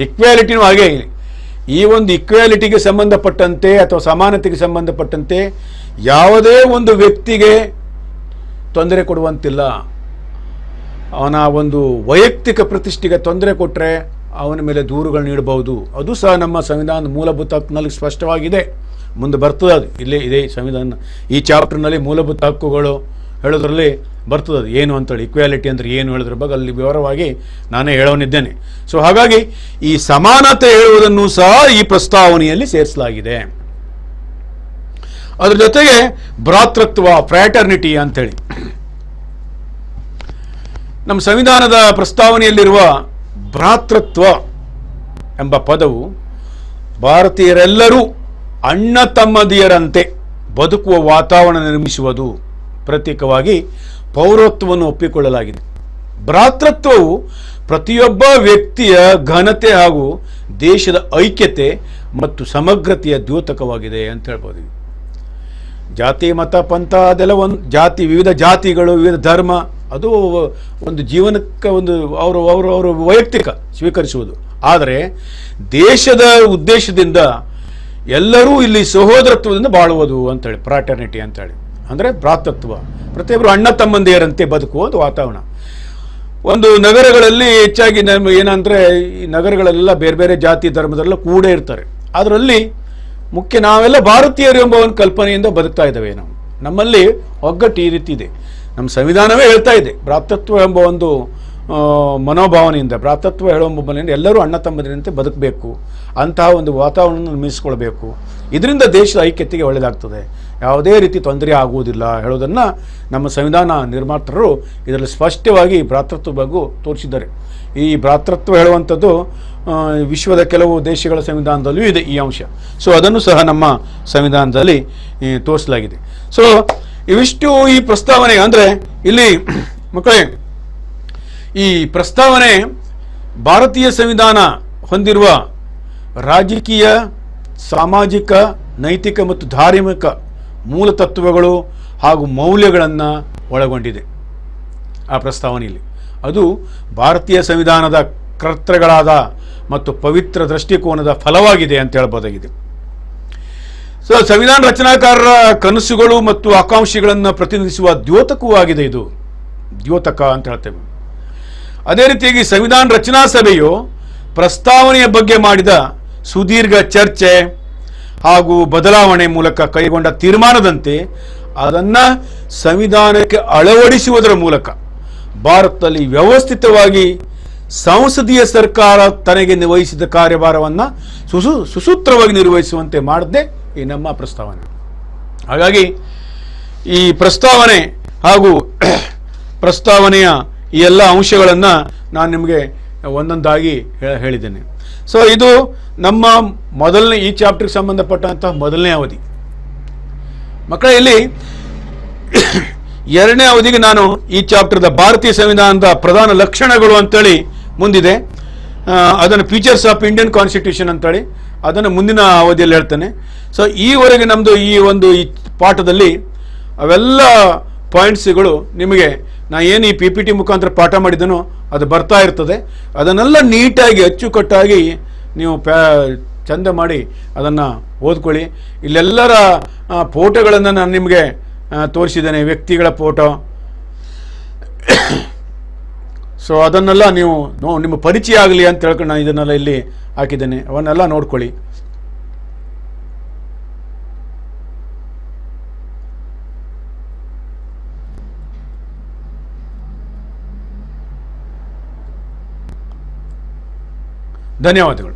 ಈಕ್ವಾಲಿಟಿನೂ ಹಾಗೆ. ಈ ಒಂದು ಈಕ್ವಾಲಿಟಿಗೆ ಸಂಬಂಧಪಟ್ಟಂತೆ ಅಥವಾ ಸಮಾನತೆಗೆ ಸಂಬಂಧಪಟ್ಟಂತೆ ಯಾವುದೇ ಒಂದು ವ್ಯಕ್ತಿಗೆ ತೊಂದರೆ ಕೊಡುವಂತಿಲ್ಲ. ಅವನ ಒಂದು ವೈಯಕ್ತಿಕ ಪ್ರತಿಷ್ಠೆಗೆ ತೊಂದರೆ ಕೊಟ್ಟರೆ ಅವನ ಮೇಲೆ ದೂರುಗಳು ನೀಡಬಹುದು. ಅದು ಸಹ ನಮ್ಮ ಸಂವಿಧಾನದ ಮೂಲಭೂತ ಹಕ್ಕಿನಲ್ಲಿ ಸ್ಪಷ್ಟವಾಗಿದೆ. ಮುಂದೆ ಬರ್ತದೆ ಅದು, ಇಲ್ಲೇ ಇದೆ ಸಂವಿಧಾನ ಈ ಚಾಪ್ಟರ್ನಲ್ಲಿ ಮೂಲಭೂತ ಹಕ್ಕುಗಳು ಹೇಳೋದ್ರಲ್ಲಿ ಬರ್ತದೆ ಅದು ಏನು ಅಂತೇಳಿ, ಇಕ್ವಾಲಿಟಿ ಅಂದರೆ ಏನು ಹೇಳೋದ್ರ ಬಗ್ಗೆ ಅಲ್ಲಿ ವಿವರವಾಗಿ ನಾನೇ ಹೇಳೋನಿದ್ದೇನೆ. ಸೊ ಹಾಗಾಗಿ ಈ ಸಮಾನತೆ ಹೇಳುವುದನ್ನು ಸಹ ಈ ಪ್ರಸ್ತಾವನೆಯಲ್ಲಿ ಸೇರಿಸಲಾಗಿದೆ. ಅದ್ರ ಜೊತೆಗೆ ಭ್ರಾತೃತ್ವ, ಫ್ರ್ಯಾಟರ್ನಿಟಿ ಅಂತೇಳಿ ನಮ್ಮ ಸಂವಿಧಾನದ ಪ್ರಸ್ತಾವನೆಯಲ್ಲಿರುವ ಭ್ರಾತೃತ್ವ ಎಂಬ ಪದವು ಭಾರತೀಯರೆಲ್ಲರೂ ಅಣ್ಣ ತಮ್ಮದಿಯರಂತೆ ಬದುಕುವ ವಾತಾವರಣ ನಿರ್ಮಿಸುವುದು ಪ್ರತೀಕವಾಗಿ ಪೌರತ್ವವನ್ನು ಒಪ್ಪಿಕೊಳ್ಳಲಾಗಿದೆ. ಭ್ರಾತೃತ್ವವು ಪ್ರತಿಯೊಬ್ಬ ವ್ಯಕ್ತಿಯ ಘನತೆ ಹಾಗೂ ದೇಶದ ಐಕ್ಯತೆ ಮತ್ತು ಸಮಗ್ರತೆಯ ದ್ಯೋತಕವಾಗಿದೆ ಅಂತ ಹೇಳ್ಬೋದು. ಜಾತಿ, ಮತ, ಪಂಥ ಅದೆಲ್ಲ ಒಂದು ಜಾತಿ, ವಿವಿಧ ಜಾತಿಗಳು, ವಿವಿಧ ಧರ್ಮ, ಅದು ಒಂದು ಜೀವನಕ್ಕೆ ಒಂದು ಅವರು ವೈಯಕ್ತಿಕ ಸ್ವೀಕರಿಸುವುದು. ಆದರೆ ದೇಶದ ಉದ್ದೇಶದಿಂದ ಎಲ್ಲರೂ ಇಲ್ಲಿ ಸಹೋದರತ್ವದಿಂದ ಬಾಳುವುದು ಅಂತೇಳಿ ಫ್ರಾಟರ್ನಿಟಿ ಅಂತೇಳಿ, ಅಂದರೆ ಭ್ರಾತೃತ್ವ, ಪ್ರತಿಯೊಬ್ಬರು ಅಣ್ಣ ತಮ್ಮಂದಿಯರಂತೆ ಬದುಕುವ ಒಂದು ವಾತಾವರಣ. ಒಂದು ನಗರಗಳಲ್ಲಿ ಹೆಚ್ಚಾಗಿ ಏನಂದರೆ ಈ ನಗರಗಳೆಲ್ಲ ಬೇರೆ ಬೇರೆ ಜಾತಿ ಧರ್ಮದಲ್ಲ ಕೂಡೇ ಇರ್ತಾರೆ. ಅದರಲ್ಲಿ ಮುಖ್ಯ ನಾವೆಲ್ಲ ಭಾರತೀಯರು ಎಂಬ ಒಂದು ಕಲ್ಪನೆಯಿಂದ ಬದುಕ್ತಾ ಇದ್ದೇವೆ. ನಮ್ಮಲ್ಲಿ ಒಗ್ಗಟ್ಟು ಈ ರೀತಿ ಇದೆ. ನಮ್ಮ ಸಂವಿಧಾನವೇ ಹೇಳ್ತಾ ಇದೆ ಭ್ರಾತೃತ್ವ ಎಂಬ ಒಂದು ಮನೋಭಾವನೆಯಿಂದ, ಭ್ರಾತೃತ್ವ ಹೇಳುವ ಮೊಬೈಲಿಂದ ಎಲ್ಲರೂ ಅಣ್ಣ ತಮ್ಮದಿರಂತೆ ಬದುಕಬೇಕು, ಅಂತಹ ಒಂದು ವಾತಾವರಣ ನಿರ್ಮಿಸಿಕೊಳ್ಬೇಕು. ಇದರಿಂದ ದೇಶದ ಐಕ್ಯತೆಗೆ ಒಳ್ಳೆಯದಾಗ್ತದೆ, ಯಾವುದೇ ರೀತಿ ತೊಂದರೆ ಆಗುವುದಿಲ್ಲ ಹೇಳೋದನ್ನು ನಮ್ಮ ಸಂವಿಧಾನ ನಿರ್ಮಾತೃರು ಇದರಲ್ಲಿ ಸ್ಪಷ್ಟವಾಗಿ ಭ್ರಾತೃತ್ವ ಬಗ್ಗೆ ತೋರಿಸಿದ್ದಾರೆ. ಈ ಭ್ರಾತೃತ್ವ ಹೇಳುವಂಥದ್ದು ವಿಶ್ವದ ಕೆಲವು ದೇಶಗಳ ಸಂವಿಧಾನದಲ್ಲಿಯೂ ಇದೆ ಈ ಅಂಶ. ಸೊ ಅದನ್ನು ಸಹ ನಮ್ಮ ಸಂವಿಧಾನದಲ್ಲಿ ತೋರಿಸಲಾಗಿದೆ. ಸೊ ಇವಿಷ್ಟು ಈ ಪ್ರಸ್ತಾವನೆ. ಅಂದರೆ ಇಲ್ಲಿ ಮಕ್ಕಳೇ, ಈ ಪ್ರಸ್ತಾವನೆ ಭಾರತೀಯ ಸಂವಿಧಾನ ಹೊಂದಿರುವ ರಾಜಕೀಯ, ಸಾಮಾಜಿಕ, ನೈತಿಕ ಮತ್ತು ಧಾರ್ಮಿಕ ಮೂಲ ತತ್ವಗಳು ಹಾಗೂ ಮೌಲ್ಯಗಳನ್ನು ಒಳಗೊಂಡಿದೆ. ಆ ಪ್ರಸ್ತಾವನೆಯಲ್ಲಿ ಅದು ಭಾರತೀಯ ಸಂವಿಧಾನದ ಕರ್ತೃಗಳಾದ ಮತ್ತು ಪವಿತ್ರ ದೃಷ್ಟಿಕೋನದ ಫಲವಾಗಿದೆ ಅಂತ ಹೇಳ್ಬೋದಾಗಿದೆ. ಸೊ ಸಂವಿಧಾನ ರಚನಾಕಾರರ ಕನಸುಗಳು ಮತ್ತು ಆಕಾಂಕ್ಷೆಗಳನ್ನು ಪ್ರತಿನಿಧಿಸುವ ದ್ಯೋತಕವೂ ಆಗಿದೆ. ಇದು ದ್ಯೋತಕ ಅಂತ ಹೇಳ್ತೇವೆ. ಅದೇ ರೀತಿಯಾಗಿ ಸಂವಿಧಾನ ರಚನಾ ಸಭೆಯು ಪ್ರಸ್ತಾವನೆಯ ಬಗ್ಗೆ ಮಾಡಿದ ಸುದೀರ್ಘ ಚರ್ಚೆ ಹಾಗೂ ಬದಲಾವಣೆ ಮೂಲಕ ಕೈಗೊಂಡ ತೀರ್ಮಾನದಂತೆ ಅದನ್ನು ಸಂವಿಧಾನಕ್ಕೆ ಅಳವಡಿಸುವುದರ ಮೂಲಕ ಭಾರತದಲ್ಲಿ ವ್ಯವಸ್ಥಿತವಾಗಿ ಸಂಸದೀಯ ಸರ್ಕಾರ ತನಗೆ ವಹಿಸಿದ ಕಾರ್ಯಭಾರವನ್ನು ಸುಸೂತ್ರವಾಗಿ ನಿರ್ವಹಿಸುವಂತೆ ಮಾಡದೆ ಈ ನಮ್ಮ ಪ್ರಸ್ತಾವನೆ. ಹಾಗಾಗಿ ಈ ಪ್ರಸ್ತಾವನೆ ಹಾಗೂ ಪ್ರಸ್ತಾವನೆಯ ಈ ಎಲ್ಲ ಅಂಶಗಳನ್ನು ನಾನು ನಿಮಗೆ ಒಂದೊಂದಾಗಿ ಹೇಳಿದ್ದೇನೆ. ಸೊ ಇದು ನಮ್ಮ ಮೊದಲನೇ ಈ ಚಾಪ್ಟರ್ಗೆ ಸಂಬಂಧಪಟ್ಟಂತಹ ಮೊದಲನೇ ಅವಧಿ. ಮಕ್ಕಳ ಇಲ್ಲಿ ಎರಡನೇ ಅವಧಿಗೆ ನಾನು ಈ ಚಾಪ್ಟರ್ದ ಭಾರತೀಯ ಸಂವಿಧಾನದ ಪ್ರಧಾನ ಲಕ್ಷಣಗಳು ಅಂತೇಳಿ ಮುಂದಿದೆ, ಅದನ್ನು ಫೀಚರ್ಸ್ ಆಫ್ ಇಂಡಿಯನ್ ಕಾನ್ಸ್ಟಿಟ್ಯೂಷನ್ ಅಂತೇಳಿ ಅದನ್ನು ಮುಂದಿನ ಅವಧಿಯಲ್ಲಿ ಹೇಳ್ತೇನೆ. ಸೊ ಈವರೆಗೆ ನಮ್ಮದು ಈ ಪಾಠದಲ್ಲಿ ಅವೆಲ್ಲ ಪಾಯಿಂಟ್ಸ್ಗಳು ನಿಮಗೆ ನಾ ಏನು ಈ PPT ಮುಖಾಂತರ ಪಾಠ ಮಾಡಿದ್ದನೋ ಅದು ಬರ್ತಾ ಇರ್ತದೆ. ಅದನ್ನೆಲ್ಲ ನೀಟಾಗಿ ಅಚ್ಚುಕಟ್ಟಾಗಿ ನೀವು ಚಂದ ಮಾಡಿ ಅದನ್ನು ಓದ್ಕೊಳ್ಳಿ. ಇಲ್ಲೆಲ್ಲರ ಫೋಟೋಗಳನ್ನು ನಾನು ನಿಮಗೆ ತೋರಿಸಿದ್ದೇನೆ, ವ್ಯಕ್ತಿಗಳ ಫೋಟೋ. ಸೊ ಅದನ್ನೆಲ್ಲ ನೀವು ನಿಮ್ಮ ಪರಿಚಯ ಆಗಲಿ ಅಂತ ಹೇಳ್ಕೊಂಡು ನಾನು ಇದನ್ನೆಲ್ಲ ಇಲ್ಲಿ ಹಾಕಿದ್ದೇನೆ, ಅವನ್ನೆಲ್ಲ ನೋಡ್ಕೊಳ್ಳಿ. ಧನ್ಯವಾದಗಳು.